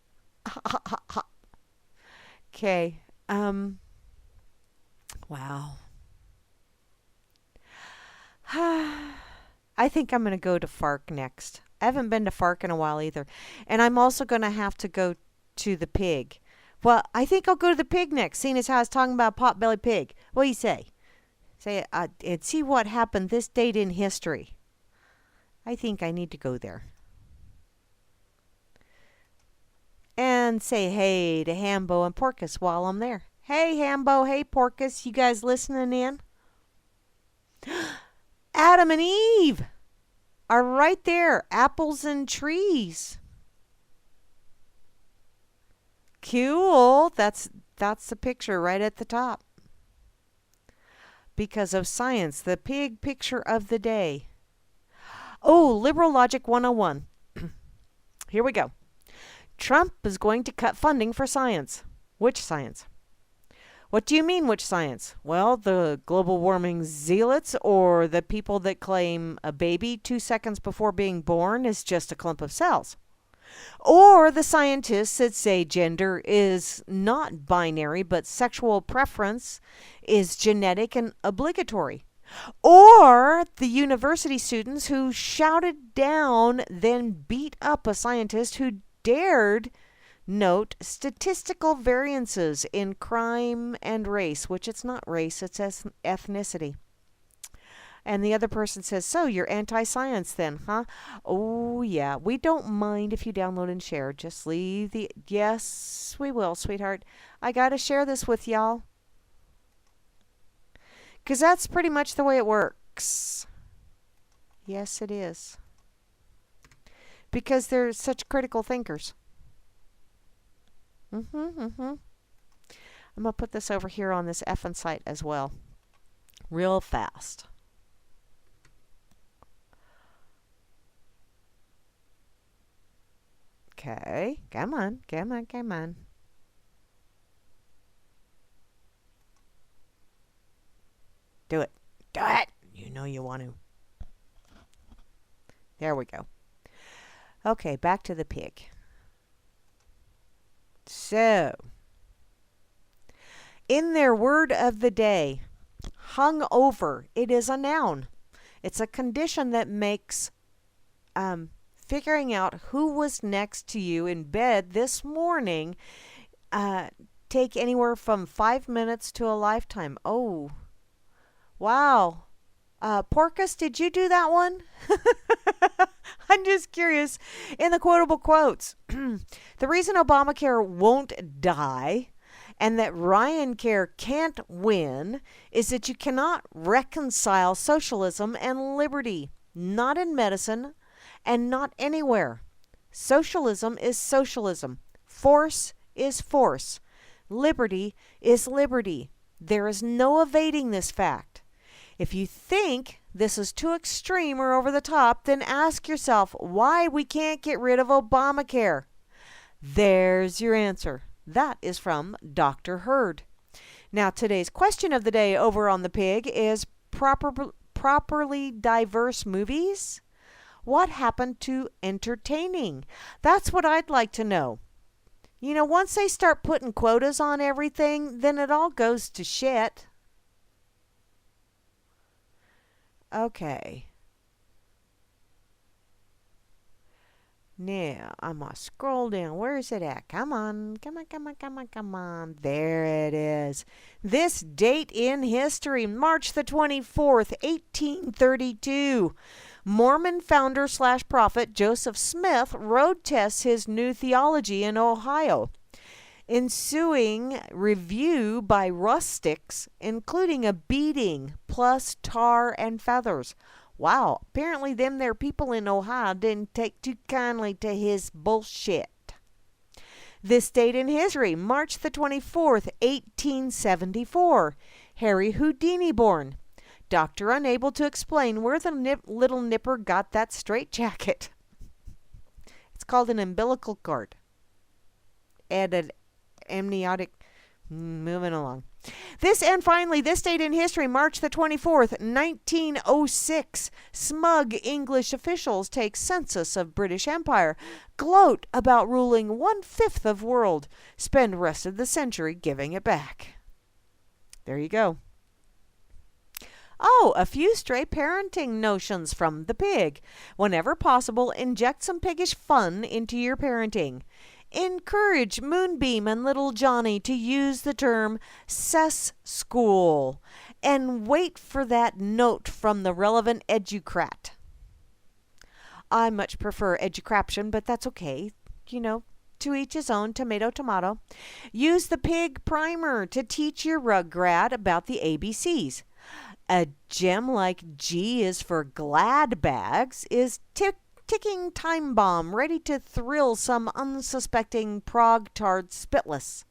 A: Okay. Wow. I think I'm going to go to FARC next. I haven't been to FARC in a while either. And I'm also going to have to go to the pig. Well, I think I'll go to the pig next, seeing as how I was talking about pot-bellied pig. What do you say? Say, and see what happened this date in history. I think I need to go there. And say hey to Hambo and Porcus while I'm there. Hey, Hambo. Hey, Porcus. You guys listening in? Adam and Eve are right there. Apples and trees. Cool. That's the picture right at the top. Because of science, the pig picture of the day. Oh, Liberal Logic 101. Here we go. Trump is going to cut funding for science. Which science? What do you mean, which science? Well, the global warming zealots or the people that claim a baby 2 seconds before being born is just a clump of cells. Or the scientists that say gender is not binary, but sexual preference is genetic and obligatory. Or the university students who shouted down, then beat up a scientist who dared note statistical variances in crime and race, which it's not race, it's ethnicity. And the other person says, so you're anti-science then, huh? Oh, yeah. We don't mind if you download and share. Just leave the... Yes, we will, sweetheart. I got to share this with y'all. Because that's pretty much the way it works. Yes, it is. Because they're such critical thinkers. I'm going to put this over here on this effing site as well. Real fast. Okay. Come on. Come on. Come on. Do it. Do it. You know you want to. There we go. Okay, back to the pig. So, in their word of the day, hung over, it is a noun. It's a condition that makes figuring out who was next to you in bed this morning take anywhere from 5 minutes to a lifetime. Oh, wow. Porcus, did you do that one? I'm just curious. In the quotable quotes, the reason Obamacare won't die and that Ryan Care can't win is that you cannot reconcile socialism and liberty. Not in medicine and not anywhere. Socialism is socialism. Force is force. Liberty is liberty. There is no evading this fact. If you think this is too extreme or over the top, then ask yourself why we can't get rid of Obamacare. There's your answer. That is from Dr. Hurd. Now, today's question of the day over on the pig is properly diverse movies? What happened to entertaining? That's what I'd like to know. You know, once they start putting quotas on everything, then it all goes to shit. Okay. Now, I'm going to scroll down. Where is it at? Come on. Come on, come on, come on, come on. There it is. This date in history, March the 24th, 1832. Mormon founder / prophet Joseph Smith road tests his new theology in Ohio. Ensuing review by rustics, including a beating plus tar and feathers. Wow, apparently them there people in Ohio didn't take too kindly to his bullshit. This date in history, March the 24th, 1874. Harry Houdini born. Doctor unable to explain where the little nipper got that straitjacket. It's called an umbilical cord. And an amniotic. Moving along. This and finally, this date in history, March the 24th, 1906. Smug English officials take census of British Empire. Gloat about ruling 1/5 of world. Spend rest of the century giving it back. There you go. Oh, a few stray parenting notions from the pig. Whenever possible, inject some piggish fun into your parenting. Encourage Moonbeam and Little Johnny to use the term cess school and wait for that note from the relevant educrat. I much prefer educraption, but that's okay. You know, to each his own, tomato, tomato. Use the pig primer to teach your rugrat about the ABCs. A gem like G is for glad bags is ticking time bomb ready to thrill some unsuspecting prog-tard spitless.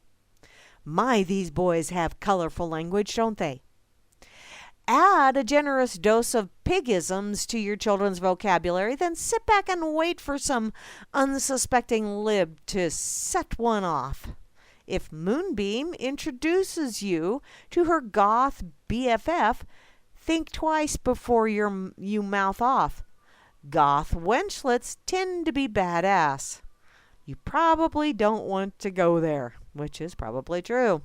A: My, these boys have colorful language, don't they? Add a generous dose of pigisms to your children's vocabulary, then sit back and wait for some unsuspecting lib to set one off. If Moonbeam introduces you to her goth BFF, think twice before you mouth off. Goth wenchlets tend to be badass. You probably don't want to go there, which is probably true.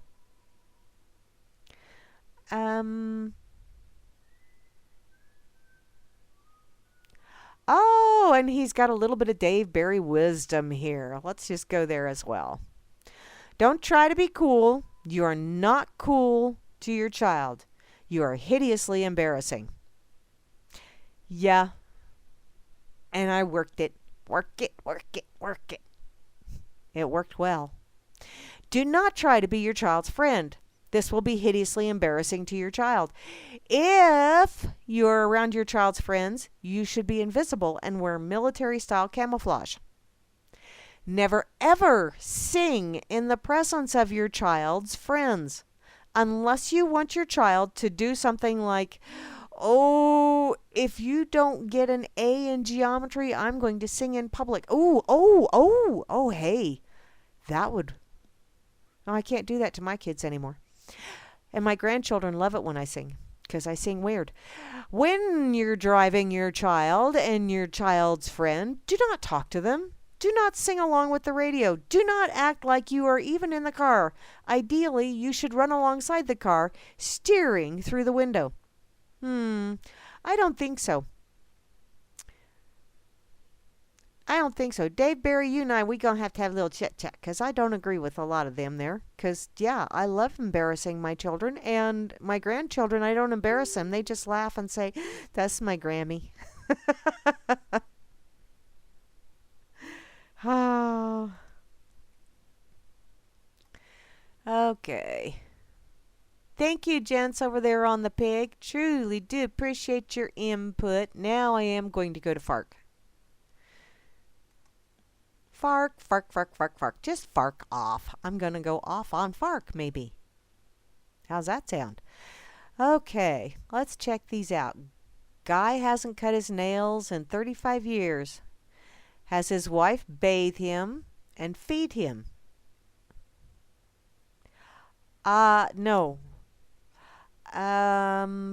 A: Oh, and he's got a little bit of Dave Barry wisdom here. Let's just go there as well. Don't try to be cool. You are not cool to your child. You are hideously embarrassing. Yeah. And I worked it. Work it, work it, work it. It worked well. Do not try to be your child's friend. This will be hideously embarrassing to your child. If you're around your child's friends, you should be invisible and wear military-style camouflage. Never ever sing in the presence of your child's friends unless you want your child to do something like, oh, if you don't get an A in geometry, I'm going to sing in public. Oh, hey, that would... No, I can't do that to my kids anymore. And my grandchildren love it when I sing, because I sing weird. When you're driving your child and your child's friend, do not talk to them. Do not sing along with the radio. Do not act like you are even in the car. Ideally, you should run alongside the car, steering through the window. I don't think so. I don't think so. Dave, Barry, you and I, we going to have a little chit-chat, because I don't agree with a lot of them there. Because, yeah, I love embarrassing my children, and my grandchildren, I don't embarrass them. They just laugh and say, that's my Grammy. Oh. Okay. Thank you, gents, over there on the pig. Truly do appreciate your input. Now I am going to go to FARK. FARK, FARK, FARK, FARK, FARK. Just FARK off. I'm going to go off on FARK, maybe. How's that sound? Okay, let's check these out. Guy hasn't cut his nails in 35 years. Has his wife bathe him and feed him? No.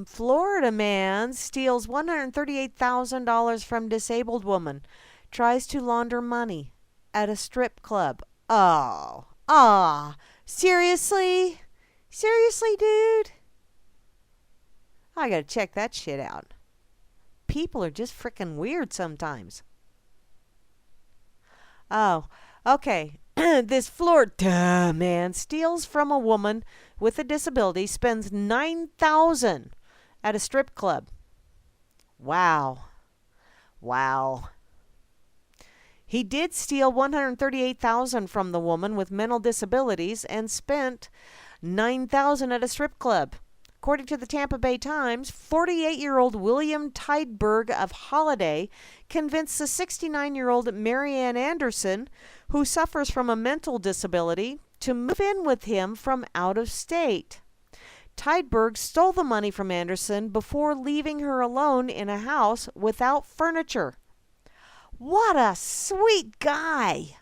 A: Florida man steals $138,000 from disabled woman. Tries to launder money at a strip club. Seriously? Seriously, dude? I gotta check that shit out. People are just frickin' weird sometimes. Oh, okay. This Florida man steals from a woman with a disability, spends $9,000 at a strip club. Wow. He did steal $138,000 from the woman with mental disabilities and spent $9,000 at a strip club. According to the Tampa Bay Times, 48-year-old William Tideberg of Holiday convinced the 69-year-old Marianne Anderson, who suffers from a mental disability, to move in with him from out of state. Tideberg stole the money from Anderson before leaving her alone in a house without furniture. What a sweet guy!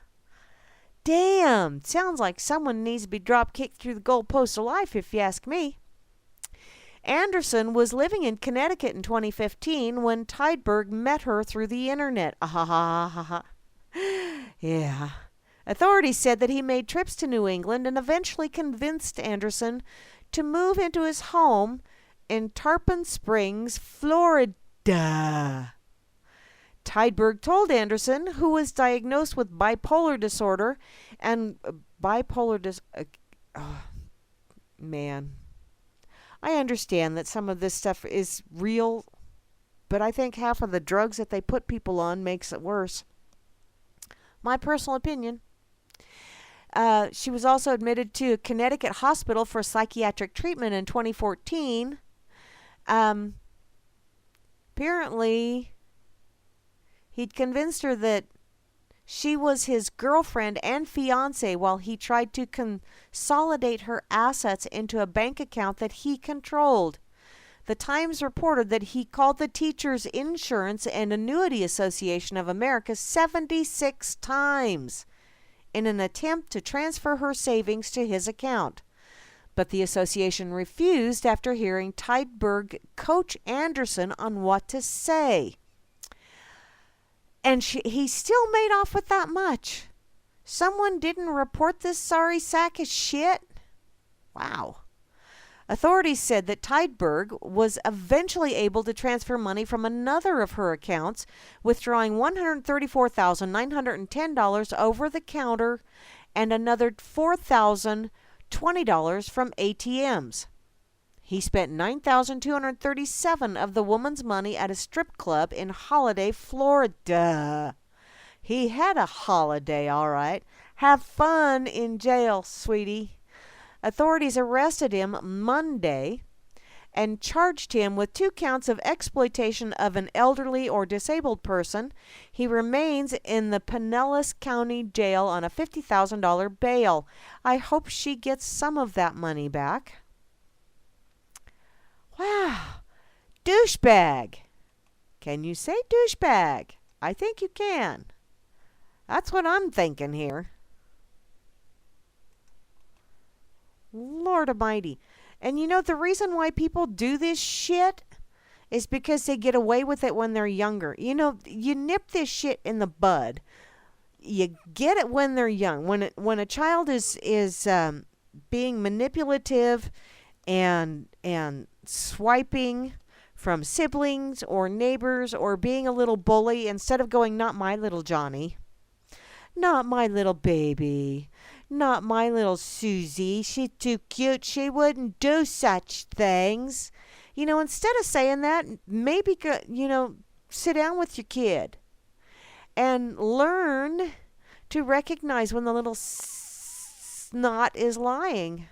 A: Damn, sounds like someone needs to be drop-kicked through the goalpost of life, if you ask me. Anderson was living in Connecticut in 2015 when Tideberg met her through the internet. Yeah. Authorities said that he made trips to New England and eventually convinced Anderson to move into his home in Tarpon Springs, Florida. Tideberg told Anderson, who was diagnosed with bipolar disorder and man. I understand that some of this stuff is real, but I think half of the drugs that they put people on makes it worse. My personal opinion. She was also admitted to a Connecticut hospital for psychiatric treatment in 2014. Apparently, he'd convinced her that she was his girlfriend and fiancée while he tried to consolidate her assets into a bank account that he controlled. The Times reported that he called the Teachers Insurance and Annuity Association of America 76 times in an attempt to transfer her savings to his account. But the association refused after hearing Tideberg coach Anderson on what to say. And he still made off with that much. Someone didn't report this sorry sack of shit? Wow. Authorities said that Tideberg was eventually able to transfer money from another of her accounts, withdrawing $134,910 over the counter and another $4,020 from ATMs. He spent $9,237 of the woman's money at a strip club in Holiday, Florida. He had a holiday, all right. Have fun in jail, sweetie. Authorities arrested him Monday and charged him with 2 counts of exploitation of an elderly or disabled person. He remains in the Pinellas County Jail on a $50,000 bail. I hope she gets some of that money back. Wow. Douchebag. Can you say douchebag? I think you can. That's what I'm thinking here. Lord Almighty. And you know, the reason why people do this shit is because they get away with it when they're younger. You know, you nip this shit in the bud. You get it when they're young. When a child is being manipulative and swiping from siblings or neighbors or being a little bully, instead of going, not my little Johnny, not my little baby, not my little Susie, she's too cute, she wouldn't do such things. You know, instead of saying that, maybe, sit down with your kid and learn to recognize when the little snot is lying.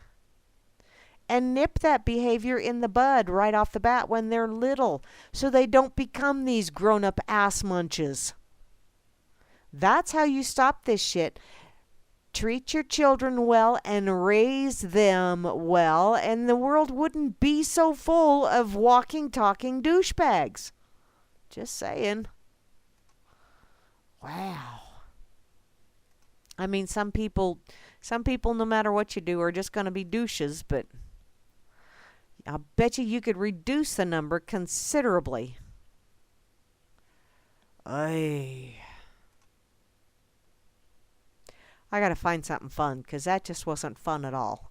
A: And nip that behavior in the bud right off the bat when they're little, so they don't become these grown-up ass munches. That's how you stop this shit. Treat your children well and raise them well, and the world wouldn't be so full of walking, talking douchebags. Just saying. Wow. I mean, some people, no matter what you do, are just going to be douches, but I'll bet you could reduce the number considerably. I got to find something fun, because that just wasn't fun at all.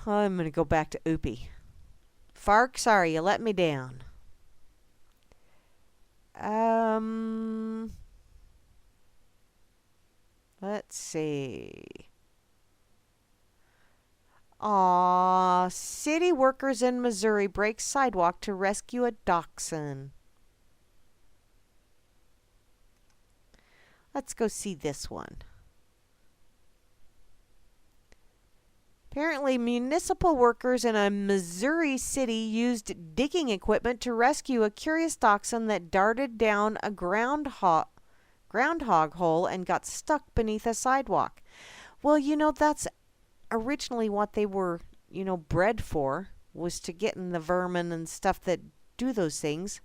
A: I'm going to go back to Oopie. Fark, sorry, you let me down. Let's see. Aw, city workers in Missouri break sidewalk to rescue a dachshund. Let's go see this one. Apparently, municipal workers in a Missouri city used digging equipment to rescue a curious dachshund that darted down a groundhog hole and got stuck beneath a sidewalk. Well, you know, that's originally what they were, bred for, was to get in the vermin and stuff that do those things.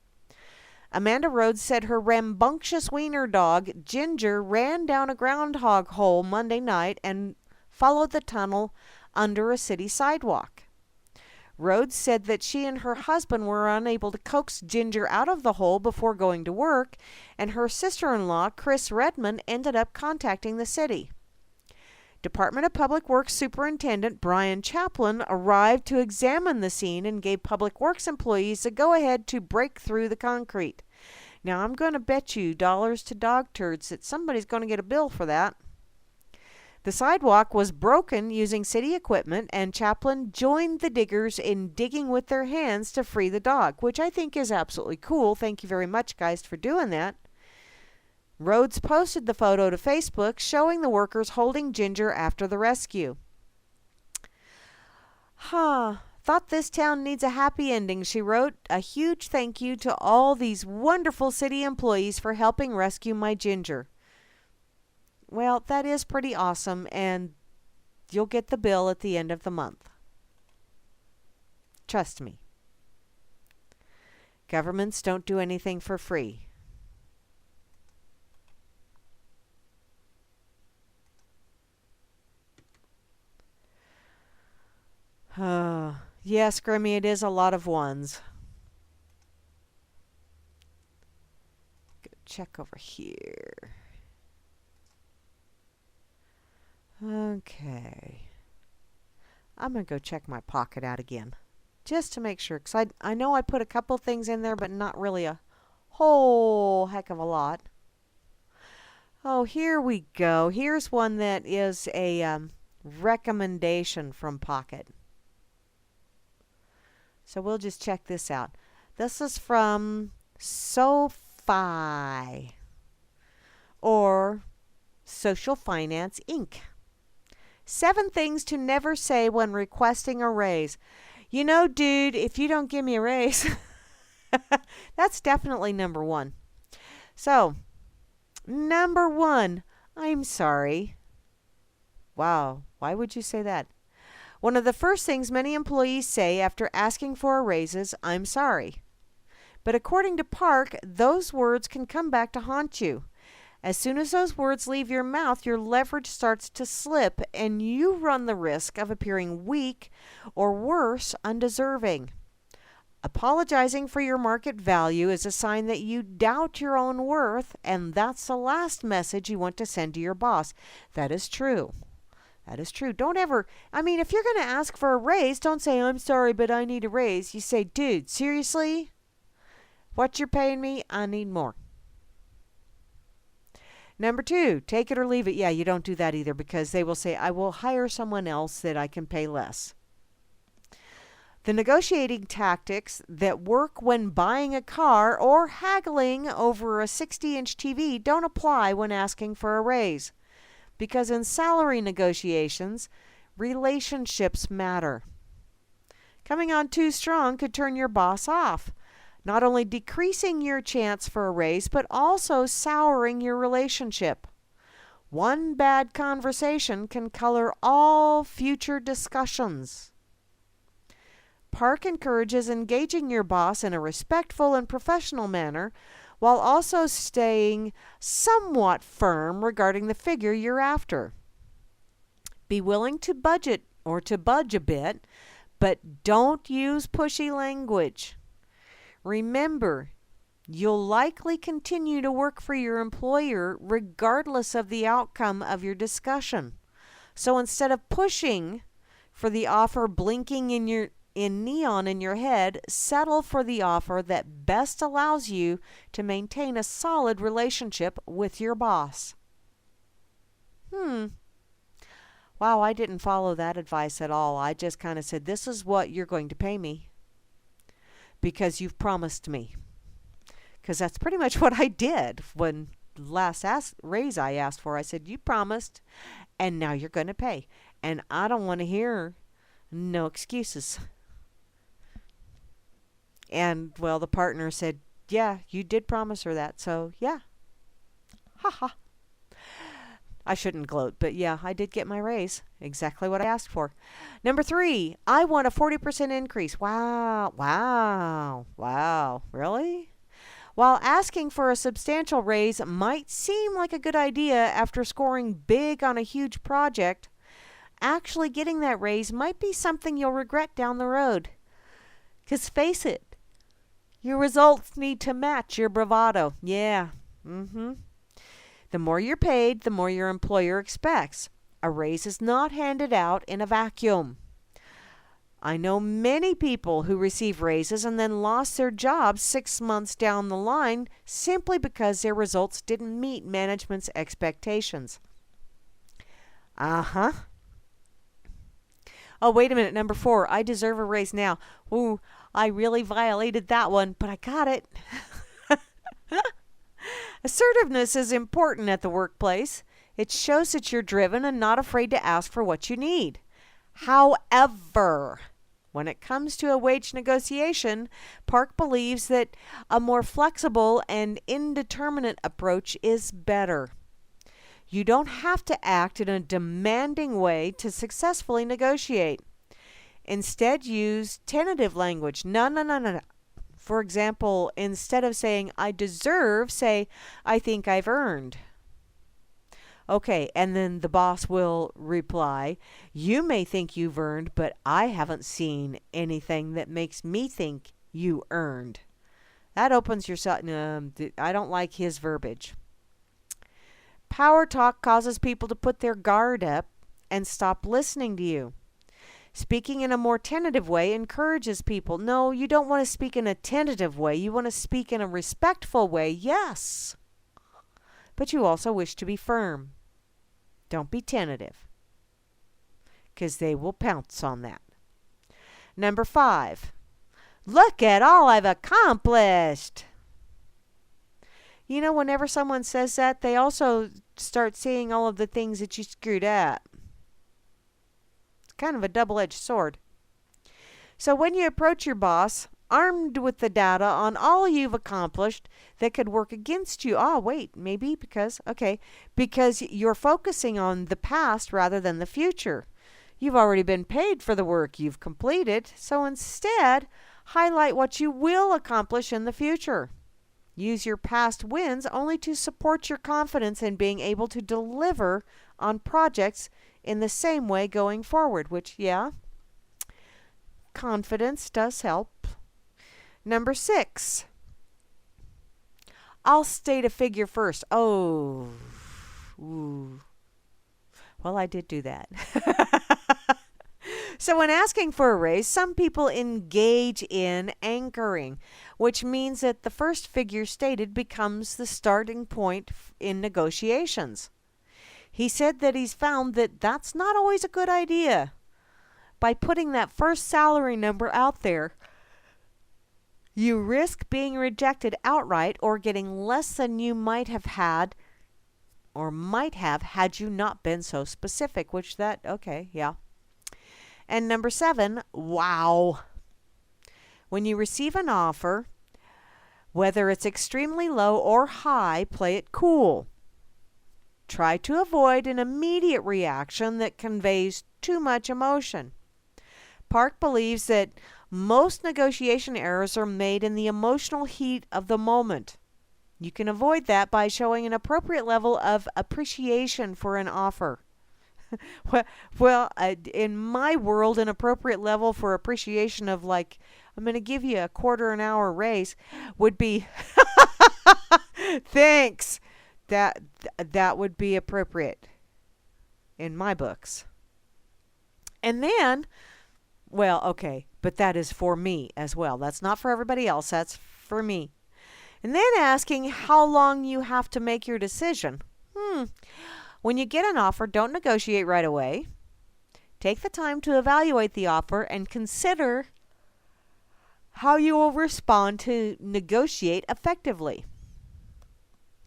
A: Amanda Rhodes said her rambunctious wiener dog, Ginger, ran down a groundhog hole Monday night and followed the tunnel under a city sidewalk. Rhodes said that she and her husband were unable to coax Ginger out of the hole before going to work, and her sister-in-law, Chris Redmond, ended up contacting the city. Department of Public Works Superintendent Brian Chaplin arrived to examine the scene and gave Public Works employees the go-ahead to break through the concrete. Now, I'm going to bet you dollars to dog turds that somebody's going to get a bill for that. The sidewalk was broken using city equipment, and Chaplin joined the diggers in digging with their hands to free the dog, which I think is absolutely cool. Thank you very much, guys, for doing that. Rhodes posted the photo to Facebook showing the workers holding Ginger after the rescue. Thought this town needs a happy ending, she wrote. A huge thank you to all these wonderful city employees for helping rescue my Ginger. Well, that is pretty awesome, and you'll get the bill at the end of the month. Trust me. Governments don't do anything for free. Yes, Grammy, it is a lot of ones. Go check over here. Okay. I'm going to go check my pocket out again, just to make sure, because I know I put a couple things in there, but not really a whole heck of a lot. Oh, here we go. Here's one that is a recommendation from Pocket. So we'll just check this out. This is from SoFi or Social Finance Inc. 7 things to never say when requesting a raise. You know, dude, if you don't give me a raise, that's definitely number 1. So, number 1, I'm sorry. Wow, why would you say that? One of the first things many employees say after asking for a raise is, I'm sorry. But according to Park, those words can come back to haunt you. As soon as those words leave your mouth, your leverage starts to slip, and you run the risk of appearing weak or worse, undeserving. Apologizing for your market value is a sign that you doubt your own worth, and that's the last message you want to send to your boss. That is true. That is true. Don't ever, if you're going to ask for a raise, don't say, I'm sorry, but I need a raise. You say, dude, seriously? What you're paying me, I need more. Number 2, take it or leave it. Yeah, you don't do that either, because they will say, I will hire someone else that I can pay less. The negotiating tactics that work when buying a car or haggling over a 60-inch TV don't apply when asking for a raise. Because in salary negotiations, relationships matter. Coming on too strong could turn your boss off, not only decreasing your chance for a raise, but also souring your relationship. One bad conversation can color all future discussions. Park encourages engaging your boss in a respectful and professional manner, while also staying somewhat firm regarding the figure you're after. Be willing to budget or to budge a bit, but don't use pushy language. Remember, you'll likely continue to work for your employer regardless of the outcome of your discussion. So instead of pushing for the offer blinking in neon in your head, settle for the offer that best allows you to maintain a solid relationship with your boss. Wow, I didn't follow that advice at all. I just kind of said, this is what you're going to pay me because you've promised me. Because that's pretty much what I did when last raise I asked for. I said, you promised, and now you're going to pay. And I don't want to hear no excuses. And, well, the partner said, yeah, you did promise her that, so yeah. Ha. I shouldn't gloat, but yeah, I did get my raise. Exactly what I asked for. Number 3, I want a 40% increase. Wow. Really? While asking for a substantial raise might seem like a good idea after scoring big on a huge project, actually getting that raise might be something you'll regret down the road. Because face it, your results need to match your bravado. Yeah. The more you're paid, the more your employer expects. A raise is not handed out in a vacuum. I know many people who receive raises and then lost their jobs 6 months down the line simply because their results didn't meet management's expectations. Oh, wait a minute. Number 4, I deserve a raise now. Ooh, I really violated that one, but I got it. Assertiveness is important at the workplace. It shows that you're driven and not afraid to ask for what you need. However, when it comes to a wage negotiation, Park believes that a more flexible and indeterminate approach is better. You don't have to act in a demanding way to successfully negotiate. Instead, use tentative language. No. For example, instead of saying, I deserve, say, I think I've earned. Okay, and then the boss will reply, you may think you've earned, but I haven't seen anything that makes me think you earned. That opens yourself. I don't like his verbiage. Power talk causes people to put their guard up and stop listening to you. Speaking in a more tentative way encourages people. No, you don't want to speak in a tentative way. You want to speak in a respectful way, yes. But you also wish to be firm. Don't be tentative, because they will pounce on that. Number 5, Look at all I've accomplished. You know, whenever someone says that, they also start seeing all of the things that you screwed up. It's kind of a double-edged sword. So when you approach your boss, armed with the data on all you've accomplished that could work against you. Oh, wait, maybe because you're focusing on the past rather than the future. You've already been paid for the work you've completed, so instead, highlight what you will accomplish in the future. Use your past wins only to support your confidence in being able to deliver on projects in the same way going forward, which, yeah, confidence does help. Number 6. I'll state a figure first. Oh. Ooh. Well, I did do that. So when asking for a raise, some people engage in anchoring, which means that the first figure stated becomes the starting point in negotiations. He said that he's found that that's not always a good idea. By putting that first salary number out there, you risk being rejected outright or getting less than you might have had had you not been so specific, which that, okay, yeah. And number 7, wow. When you receive an offer, whether it's extremely low or high, play it cool. Try to avoid an immediate reaction that conveys too much emotion. Park believes that most negotiation errors are made in the emotional heat of the moment. You can avoid that by showing an appropriate level of appreciation for an offer. In my world, an appropriate level for appreciation of, like, I'm going to give you a quarter an hour raise would be, thanks. That would be appropriate in my books. And then, well, okay, but that is for me as well. That's not for everybody else. That's for me. And then asking how long you have to make your decision. When you get an offer, don't negotiate right away. Take the time to evaluate the offer and consider how you will respond to negotiate effectively.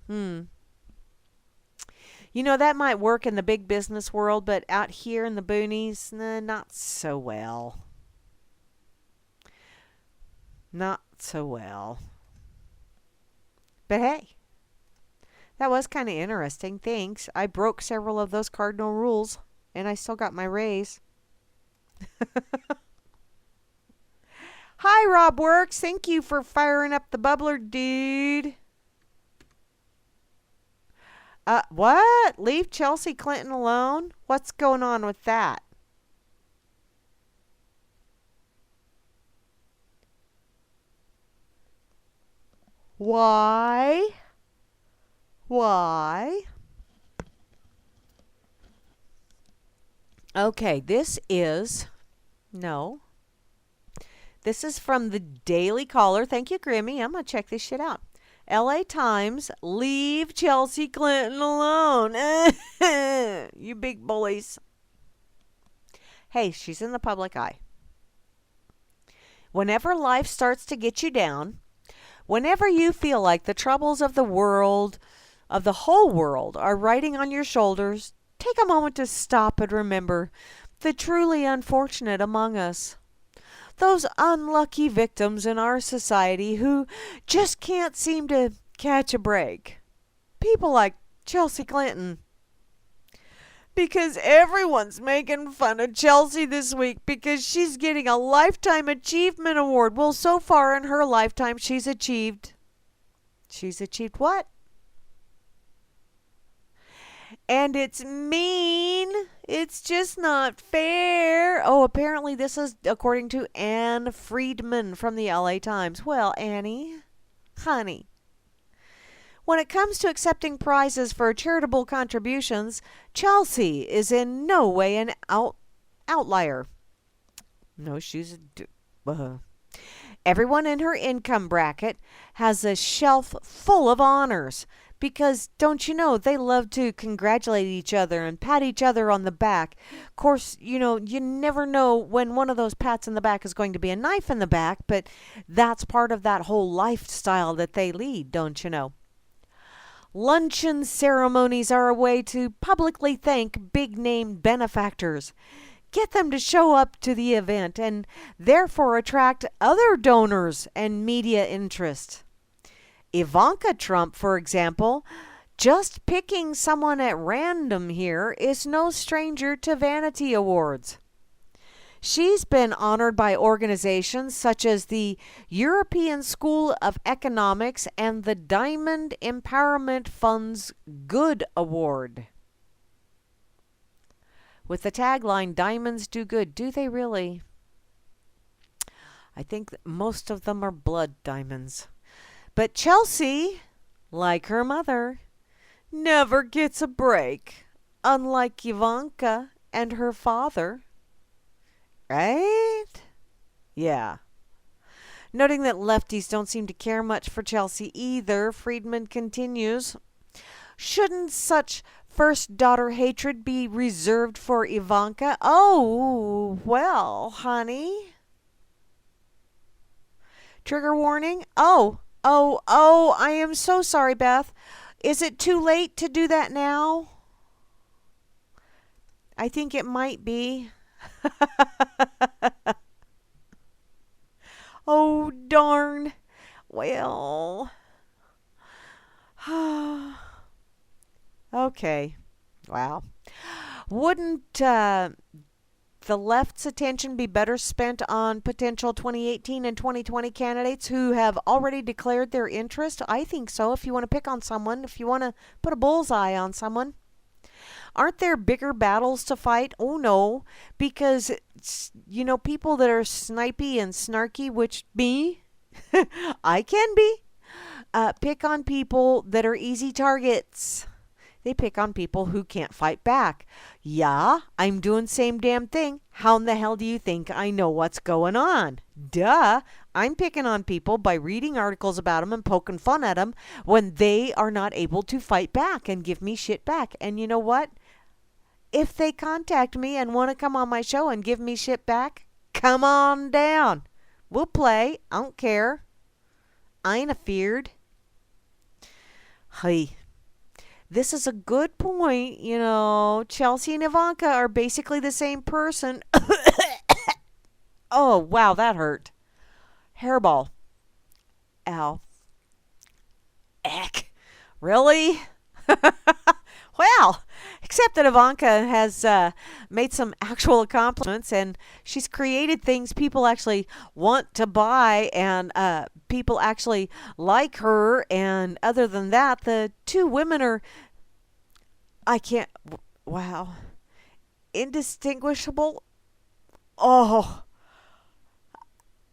A: You know, that might work in the big business world, but out here in the boonies, not so well. Not so well. But hey, that was kind of interesting. Thanks. I broke several of those cardinal rules, and I still got my raise. Hi, Rob Works. Thank you for firing up the bubbler, dude. What? Leave Chelsea Clinton alone? What's going on with that? Why? Why? Okay, this is from the Daily Caller. Thank you, Grammy. I'm going to check this shit out. LA Times, leave Chelsea Clinton alone. You big bullies. Hey, she's in the public eye. Whenever life starts to get you down, whenever you feel like the troubles of the world, of the whole world, are riding on your shoulders, take a moment to stop and remember the truly unfortunate among us. Those unlucky victims in our society who just can't seem to catch a break. People like Chelsea Clinton. Because everyone's making fun of Chelsea this week because she's getting a Lifetime Achievement Award. Well, so far in her lifetime, she's achieved what? And it's mean. It's just not fair. Oh, apparently this is according to Anne Friedman from the LA Times. Well, Annie, honey, when it comes to accepting prizes for charitable contributions, Chelsea is in no way an outlier. No, she's everyone in her income bracket has a shelf full of honors because don't you know they love to congratulate each other and pat each other on the back. Of course, you never know when one of those pats in the back is going to be a knife in the back, but that's part of that whole lifestyle that they lead, don't you know? Luncheon ceremonies are a way to publicly thank big-name benefactors. Get them to show up to the event and therefore attract other donors and media interest. Ivanka Trump, for example, just picking someone at random here, is no stranger to vanity awards. She's been honored by organizations such as the European School of Economics and the Diamond Empowerment Fund's Good Award. With the tagline, "Diamonds do good." Do they really? I think that most of them are blood diamonds. But Chelsea, like her mother, never gets a break, unlike Ivanka and her father. Right? Yeah. Noting that lefties don't seem to care much for Chelsea either, Friedman continues, shouldn't such first daughter hatred be reserved for Ivanka? Oh, well, honey. Trigger warning? Oh, I am so sorry, Beth. Is it too late to do that now? I think it might be. Oh, darn. Well. Okay. Wow. Wouldn't the left's attention be better spent on potential 2018 and 2020 candidates who have already declared their interest? I think so. If you want to pick on someone, if you want to put a bullseye on someone. Aren't there bigger battles to fight? Oh, no, because, people that are snipey and snarky, which me, I can be, pick on people that are easy targets. They pick on people who can't fight back. Yeah, I'm doing same damn thing. How in the hell do you think I know what's going on? Duh. I'm picking on people by reading articles about them and poking fun at them when they are not able to fight back and give me shit back. And you know what? If they contact me and want to come on my show and give me shit back, come on down. We'll play. I don't care. I ain't afeared. Hey. This is a good point, Chelsea and Ivanka are basically the same person. Oh, wow, that hurt. Hairball. Ow. Eck. Really? Well, except that Ivanka has made some actual accomplishments, and she's created things people actually want to buy, and people actually like her. And other than that, the two women are, indistinguishable. Oh,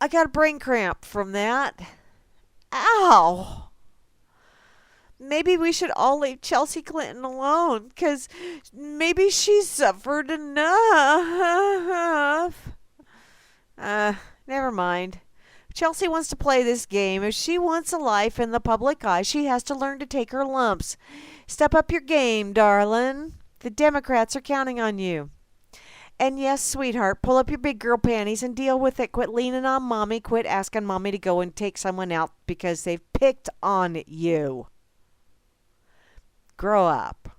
A: I got a brain cramp from that. Ow. Maybe we should all leave Chelsea Clinton alone, because maybe she's suffered enough. Never mind. Chelsea wants to play this game. If she wants a life in the public eye, she has to learn to take her lumps. Step up your game, darling. The Democrats are counting on you. And yes, sweetheart, pull up your big girl panties and deal with it. Quit leaning on mommy. Quit asking mommy to go and take someone out because they've picked on you. Grow up.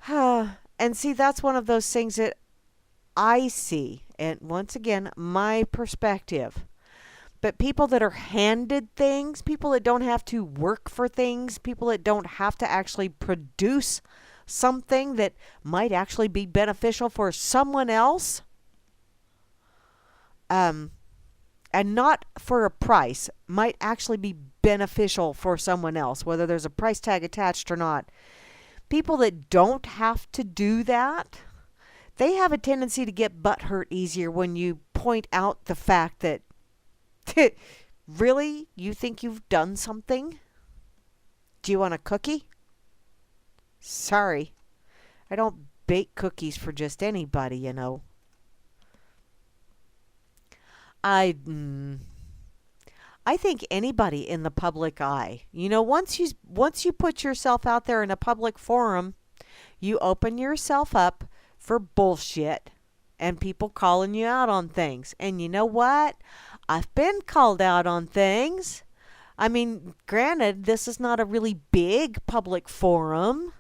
A: And see, that's one of those things that I see. And once again, my perspective. But people that are handed things, people that don't have to work for things, people that don't have to actually produce something that might actually be beneficial for someone else, and not for a price, might actually be beneficial for someone else, whether there's a price tag attached or not. People that don't have to do that, they have a tendency to get butthurt easier when you point out the fact that, really, you think you've done something? Do you want a cookie? Sorry, I don't bake cookies for just anybody, I think anybody in the public eye, once you put yourself out there in a public forum, you open yourself up for bullshit and people calling you out on things. And you know what? I've been called out on things. I mean, granted, this is not a really big public forum,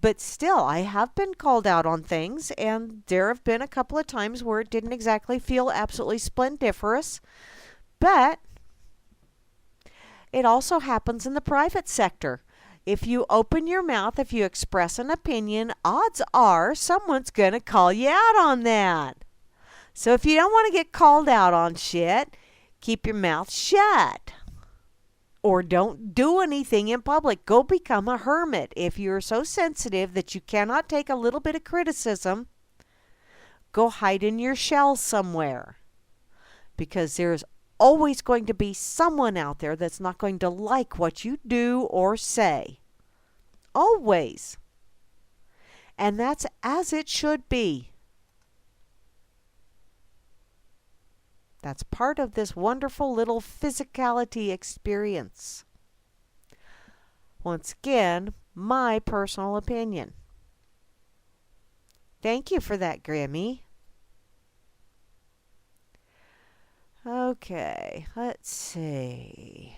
A: but still, I have been called out on things, and there have been a couple of times where it didn't exactly feel absolutely splendiferous. But it also happens in the private sector. If you open your mouth, if you express an opinion, odds are someone's going to call you out on that. So if you don't want to get called out on shit, keep your mouth shut. Or don't do anything in public. Go become a hermit. If you're so sensitive that you cannot take a little bit of criticism, go hide in your shell somewhere. Because there's always going to be someone out there that's not going to like what you do or say. Always. And that's as it should be. That's part of this wonderful little physicality experience. Once again, my personal opinion. Thank you for that, Grammy. Okay, let's see.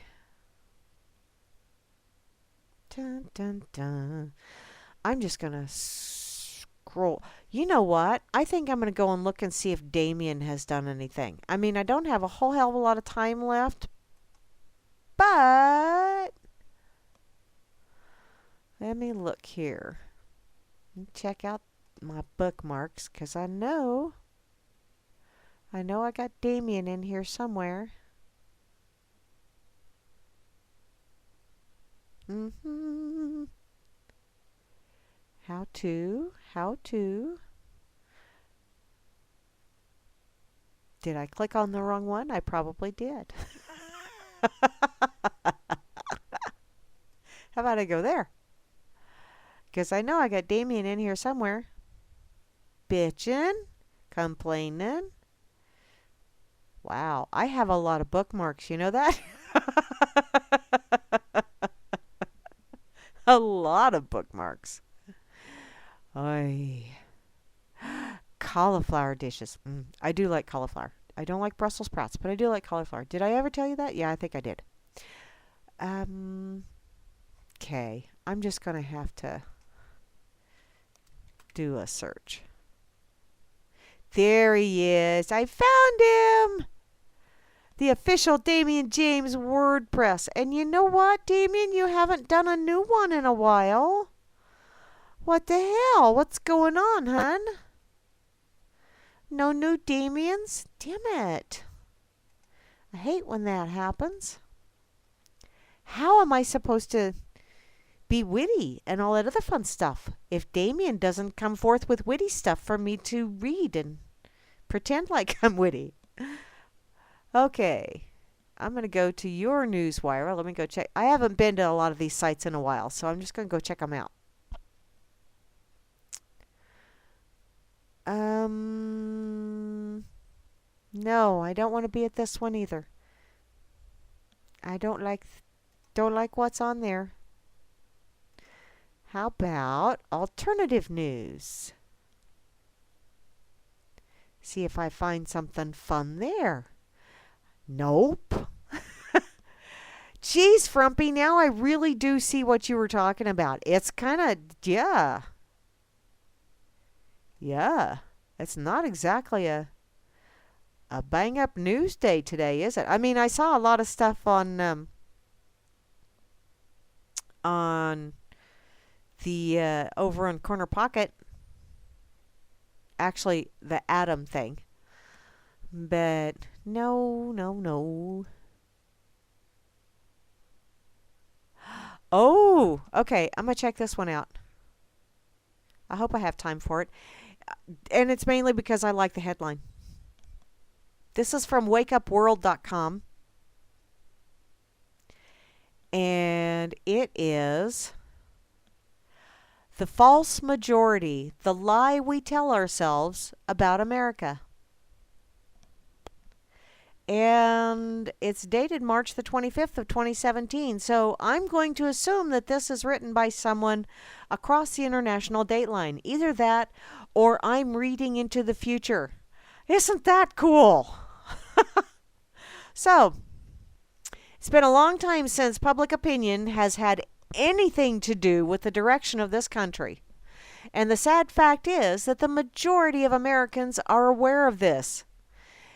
A: Dun, dun, dun. I'm just going to scroll. You know what? I think I'm going to go and look and see if Damien has done anything. I mean, I don't have a whole hell of a lot of time left, but let me look here and check out my bookmarks, because I know I got Damien in here somewhere. How to. Did I click on the wrong one? I probably did. How about I go there? Because I know I got Damien in here somewhere. Bitchin', complaining. Wow, I have a lot of bookmarks. You know that? A lot of bookmarks. Oy. Cauliflower dishes. I do like cauliflower. I don't like Brussels sprouts, but I do like cauliflower. Did I ever tell you that? Yeah, I think I did. Okay. I'm just going to have to do a search. There he is. I found him. The official Damien James WordPress. And you know what, Damien? You haven't done a new one in a while. What the hell? What's going on, hun? No new Damiens? Damn it. I hate when that happens. How am I supposed to be witty and all that other fun stuff if Damien doesn't come forth with witty stuff for me to read and pretend like I'm witty? Okay. I'm going to go to your Newswire. Let me go check. I haven't been to a lot of these sites in a while, so I'm just going to go check them out. No, I don't want to be at this one either. I don't like what's on there. How about alternative news? See if I find something fun there. Nope. Geez, Frumpy, now I really do see what you were talking about. It's kind of, yeah. Yeah. It's not exactly a bang-up news day today, is it? I mean, I saw a lot of stuff on the over on Corner Pocket. Actually, the Atom thing. But no. Oh, okay. I'm going to check this one out. I hope I have time for it. And it's mainly because I like the headline. This is from wakeupworld.com. And it is The False Majority, the Lie We Tell Ourselves About America. and it's dated March the 25th of 2017. So I'm going to assume that this is written by someone across the international dateline. Either that or I'm reading into the future. Isn't that cool? So, it's been a long time since public opinion has had anything to do with the direction of this country. And the sad fact is that the majority of Americans are aware of this,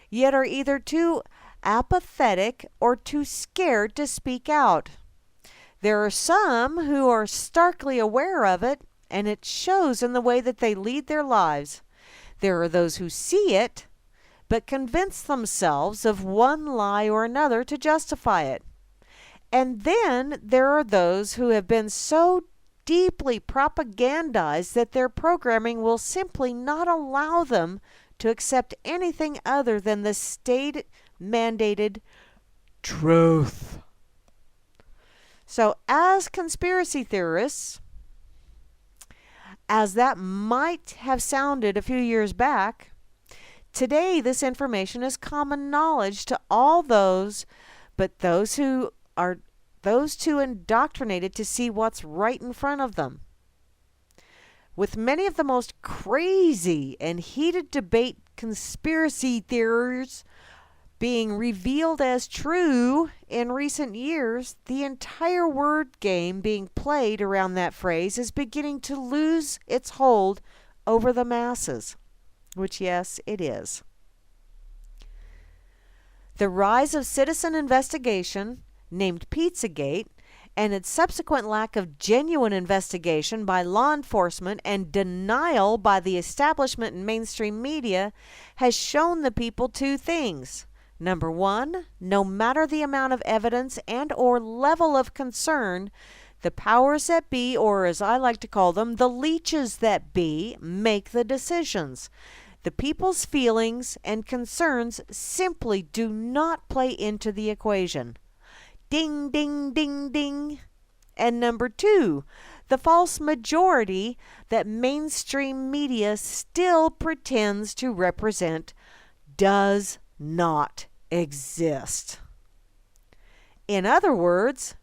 A: yet are either too apathetic or too scared to speak out. There are some who are starkly aware of it, and it shows in the way that they lead their lives. There are those who see it, but convince themselves of one lie or another to justify it. And then there are those who have been so deeply propagandized that their programming will simply not allow them to accept anything other than the state-mandated truth. So as conspiracy theorists, as that might have sounded a few years back, today this information is common knowledge to all those, but those who are too indoctrinated to see what's right in front of them. With many of the most crazy and heated debate conspiracy theories being revealed as true in recent years, the entire word game being played around that phrase is beginning to lose its hold over the masses. Which, yes, it is. The rise of citizen investigation, named Pizzagate, and its subsequent lack of genuine investigation by law enforcement and denial by the establishment and mainstream media has shown the people two things. Number one, no matter the amount of evidence and or level of concern, the powers that be, or as I like to call them, the leeches that be, make the decisions. The people's feelings and concerns simply do not play into the equation. Ding, ding, ding, ding. And number two, the false majority that mainstream media still pretends to represent does not exist. In other words,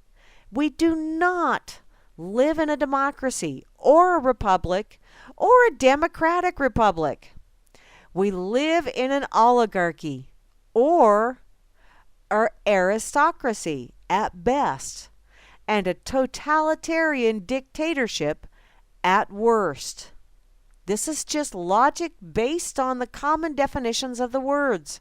A: we do not live in a democracy or a republic or a democratic republic. We live in an oligarchy or an aristocracy at best, and a totalitarian dictatorship at worst. This is just logic based on the common definitions of the words.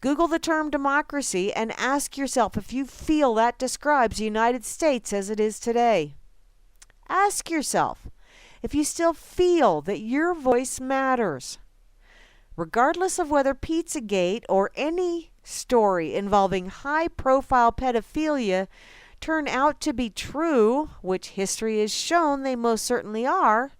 A: Google the term democracy and ask yourself if you feel that describes the United States as it is today. Ask yourself if you still feel that your voice matters. Regardless of whether Pizzagate or any story involving high-profile pedophilia turn out to be true, which history has shown they most certainly are,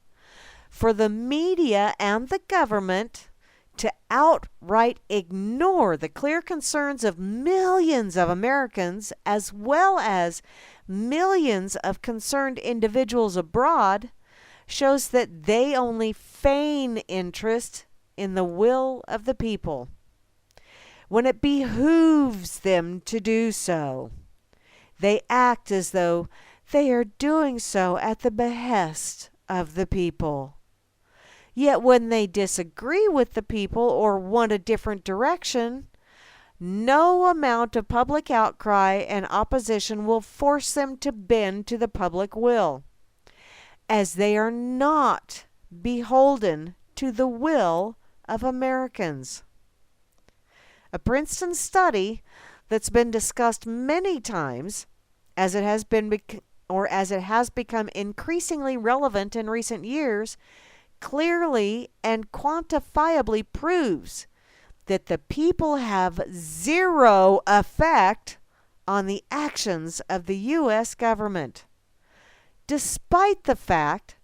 A: for the media and the government to outright ignore the clear concerns of millions of Americans as well as millions of concerned individuals abroad shows that they only feign interest in the will of the people when it behooves them to do so. They act as though they are doing so at the behest of the people. Yet when they disagree with the people or want a different direction, no amount of public outcry and opposition will force them to bend to the public will, as they are not beholden to the will of Americans. A Princeton study that's been discussed many times as it has become increasingly relevant in recent years clearly and quantifiably proves that the people have zero effect on the actions of the U.S. government, despite the fact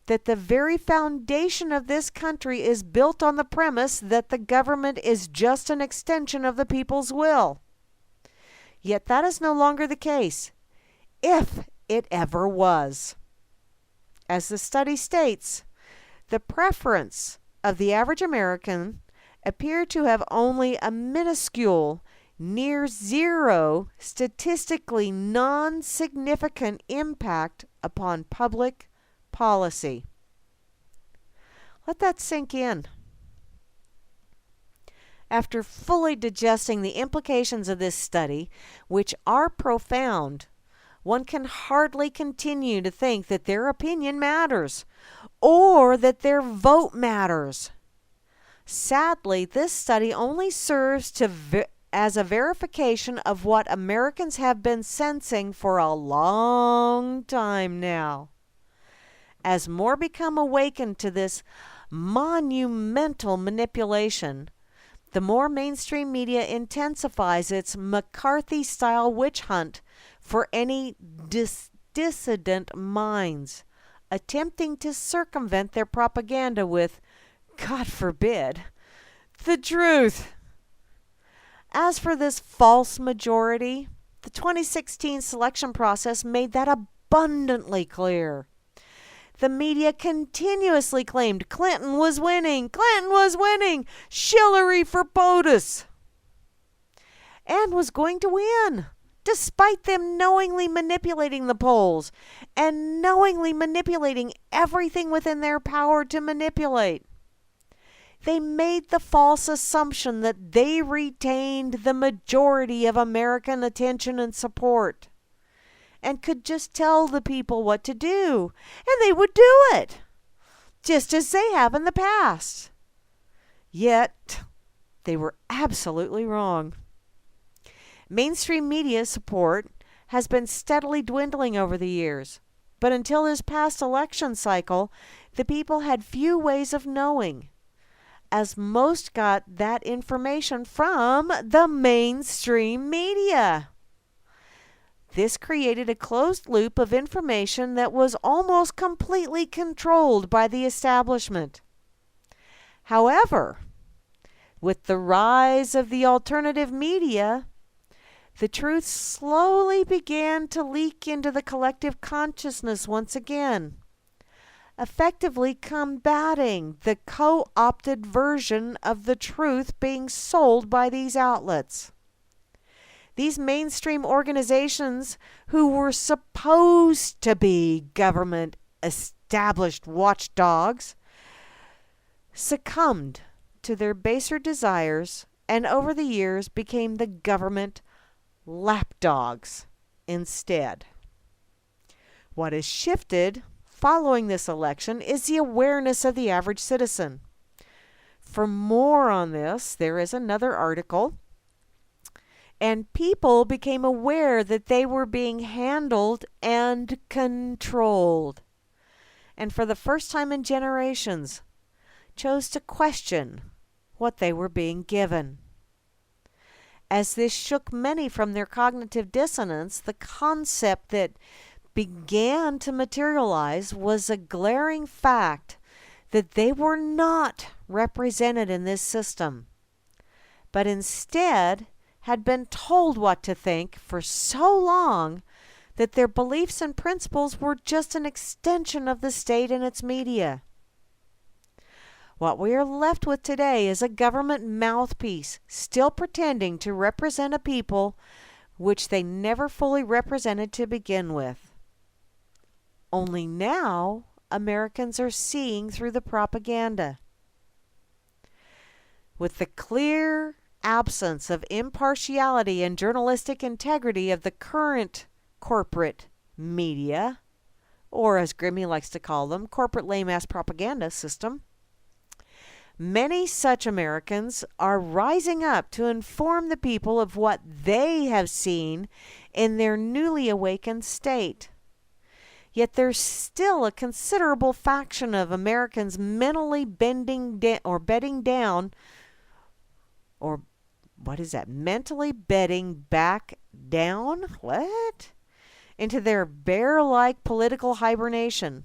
A: that the very foundation of this country is built on the premise that the government is just an extension of the people's will. Yet that is no longer the case, if it ever was. As the study states, the preference of the average American, appear to have only a minuscule, near zero, statistically non-significant impact upon public policy. Let that sink in. After fully digesting the implications of this study, which are profound, one can hardly continue to think that their opinion matters or that their vote matters. Sadly, this study only serves as a verification of what Americans have been sensing for a long time now. As more become awakened to this monumental manipulation, the more mainstream media intensifies its McCarthy-style witch hunt for any dissident minds, attempting to circumvent their propaganda with, God forbid, the truth. As for this false majority, the 2016 selection process made that abundantly clear. The media continuously claimed Clinton was winning, Hillary for POTUS, and was going to win, despite them knowingly manipulating the polls and knowingly manipulating everything within their power to manipulate. They made the false assumption that they retained the majority of American attention and support, and could just tell the people what to do, and they would do it, just as they have in the past. Yet, they were absolutely wrong. Mainstream media support has been steadily dwindling over the years, but until this past election cycle, the people had few ways of knowing, as most got that information from the mainstream media. This created a closed loop of information that was almost completely controlled by the establishment. However, with the rise of the alternative media, the truth slowly began to leak into the collective consciousness once again, effectively combating the co-opted version of the truth being sold by these outlets. These mainstream organizations, who were supposed to be government-established watchdogs, succumbed to their baser desires and over the years became the government lapdogs instead. What has shifted following this election is the awareness of the average citizen. For more on this, there is another article. And people became aware that they were being handled and controlled. And for the first time in generations, chose to question what they were being given. As this shook many from their cognitive dissonance, the concept that began to materialize was a glaring fact that they were not represented in this system, but instead had been told what to think for so long that their beliefs and principles were just an extension of the state and its media. What we are left with today is a government mouthpiece still pretending to represent a people which they never fully represented to begin with. Only now Americans are seeing through the propaganda. With the clear absence of impartiality and journalistic integrity of the current corporate media, or as Grammy likes to call them, corporate lame-ass propaganda system, many such Americans are rising up to inform the people of what they have seen in their newly awakened state. Yet there's still a considerable faction of Americans mentally bedding back down? What? Into their bear-like political hibernation,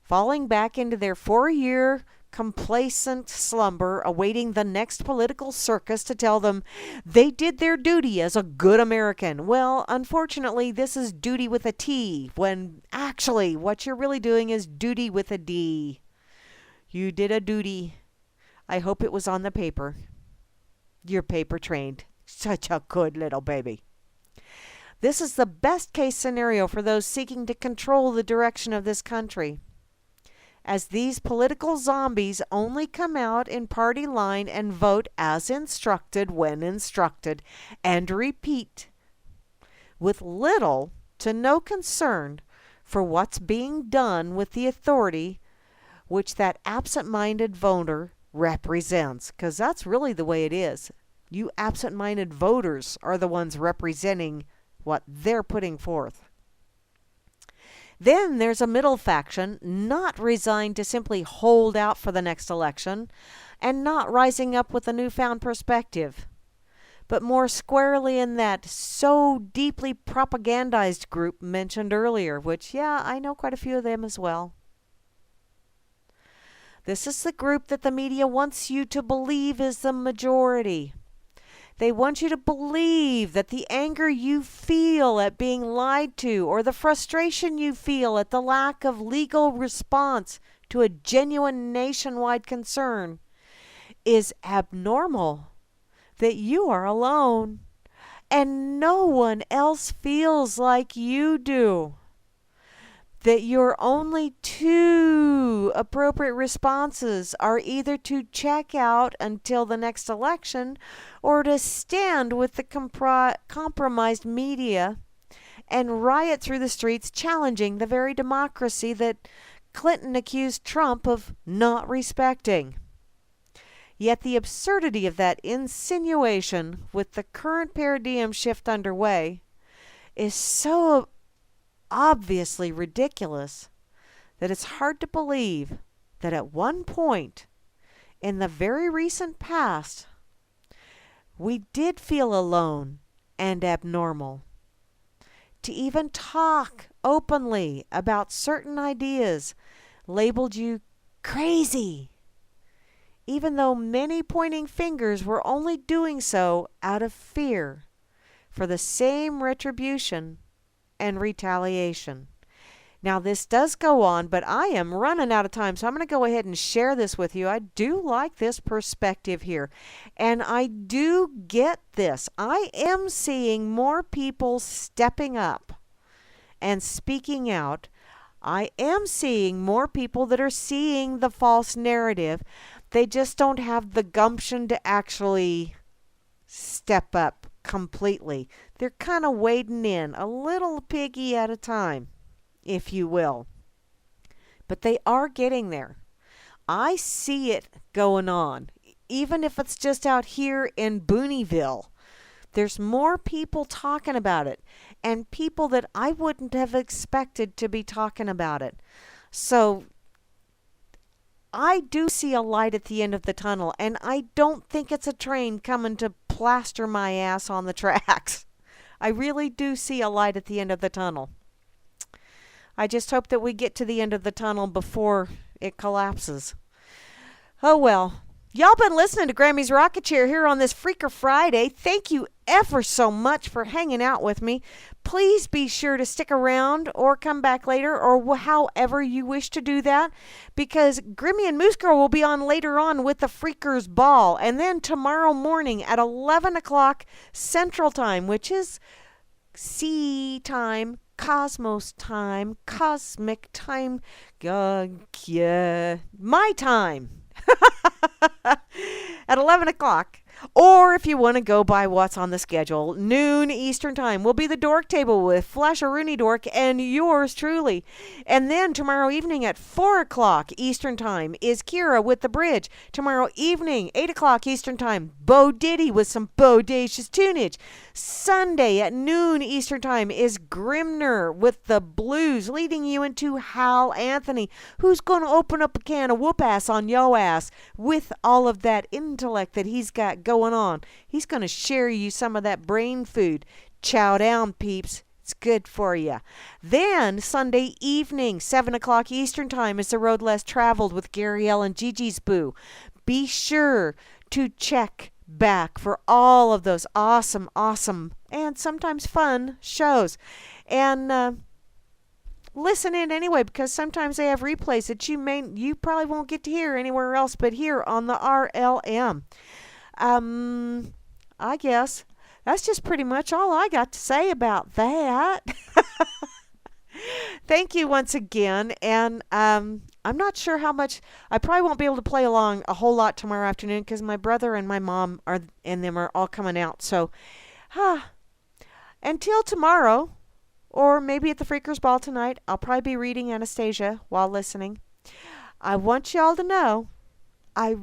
A: falling back into their 4-year complacent slumber, awaiting the next political circus to tell them they did their duty as a good American. Well, unfortunately, this is duty with a T, when actually what you're really doing is duty with a D. You did a duty. I hope it was on the paper. You're paper trained. Such a good little baby. This is the best case scenario for those seeking to control the direction of this country, as these political zombies only come out in party line and vote as instructed when instructed, and repeat, with little to no concern for what's being done with the authority which that absent-minded voter represents, because that's really the way it is. You absent-minded voters are the ones representing what they're putting forth. Then there's a middle faction, not resigned to simply hold out for the next election and not rising up with a newfound perspective, but more squarely in that so deeply propagandized group mentioned earlier, which, yeah, I know quite a few of them as well. This is the group that the media wants you to believe is the majority. They want you to believe that the anger you feel at being lied to, or the frustration you feel at the lack of legal response to a genuine nationwide concern, is abnormal, that you are alone, and no one else feels like you do. That your only two appropriate responses are either to check out until the next election or to stand with the compromised media and riot through the streets challenging the very democracy that Clinton accused Trump of not respecting. Yet the absurdity of that insinuation with the current paradigm shift underway is so obviously ridiculous that it's hard to believe that at one point in the very recent past we did feel alone and abnormal. To even talk openly about certain ideas labeled you crazy, even though many pointing fingers were only doing so out of fear for the same retribution and retaliation. Now, this does go on, but I am running out of time, so I'm going to go ahead and share this with you. I do like this perspective here, and I do get this. I am seeing more people stepping up and speaking out. I am seeing more people that are seeing the false narrative. They just don't have the gumption to actually step up completely. They're kind of wading in, a little piggy at a time, if you will. But they are getting there. I see it going on, even if it's just out here in Booneyville. There's more people talking about it, and people that I wouldn't have expected to be talking about it. So I do see a light at the end of the tunnel, and I don't think it's a train coming to plaster my ass on the tracks. I really do see a light at the end of the tunnel. I just hope that we get to the end of the tunnel before it collapses. Oh well. Y'all been listening to Grammy's Rocket Chair here on this Freaker Friday. Thank you ever so much for hanging out with me. Please be sure to stick around or come back later, or however you wish to do that, because Grimmy and Moose Girl will be on later on with the Freakers Ball. And then tomorrow morning at 11 o'clock Central Time, which is sea time, cosmos time, cosmic time, my time. At 11 o'clock. Or if you want to go by what's on the schedule, noon Eastern Time will be the Dork Table with Flasher Rooney Dork and yours truly. And then tomorrow evening at 4 o'clock Eastern Time is Kira with The Bridge. Tomorrow evening, 8 o'clock Eastern Time, Bo Diddy with some bodacious tunage. Sunday at noon Eastern Time is Grimner with The Blues, leading you into Hal Anthony, who's going to open up a can of whoop ass on yo ass with all of that intellect that he's got going on. He's going to share you some of that brain food. Chow down, peeps. It's good for you. Then Sunday evening, 7 o'clock Eastern Time, is The Road Less Traveled with Gary L. and Gigi's Boo. Be sure to check back for all of those awesome, and sometimes fun shows. And listen in anyway, because sometimes they have replays that you probably won't get to hear anywhere else but here on the RLM. I guess that's just pretty much all I got to say about that. Thank you once again, and I'm not sure how much. I probably won't be able to play along a whole lot tomorrow afternoon because my brother and my mom are all coming out. So, until tomorrow, or maybe at the Freakers Ball tonight, I'll probably be reading Anastasia while listening. I want y'all to know I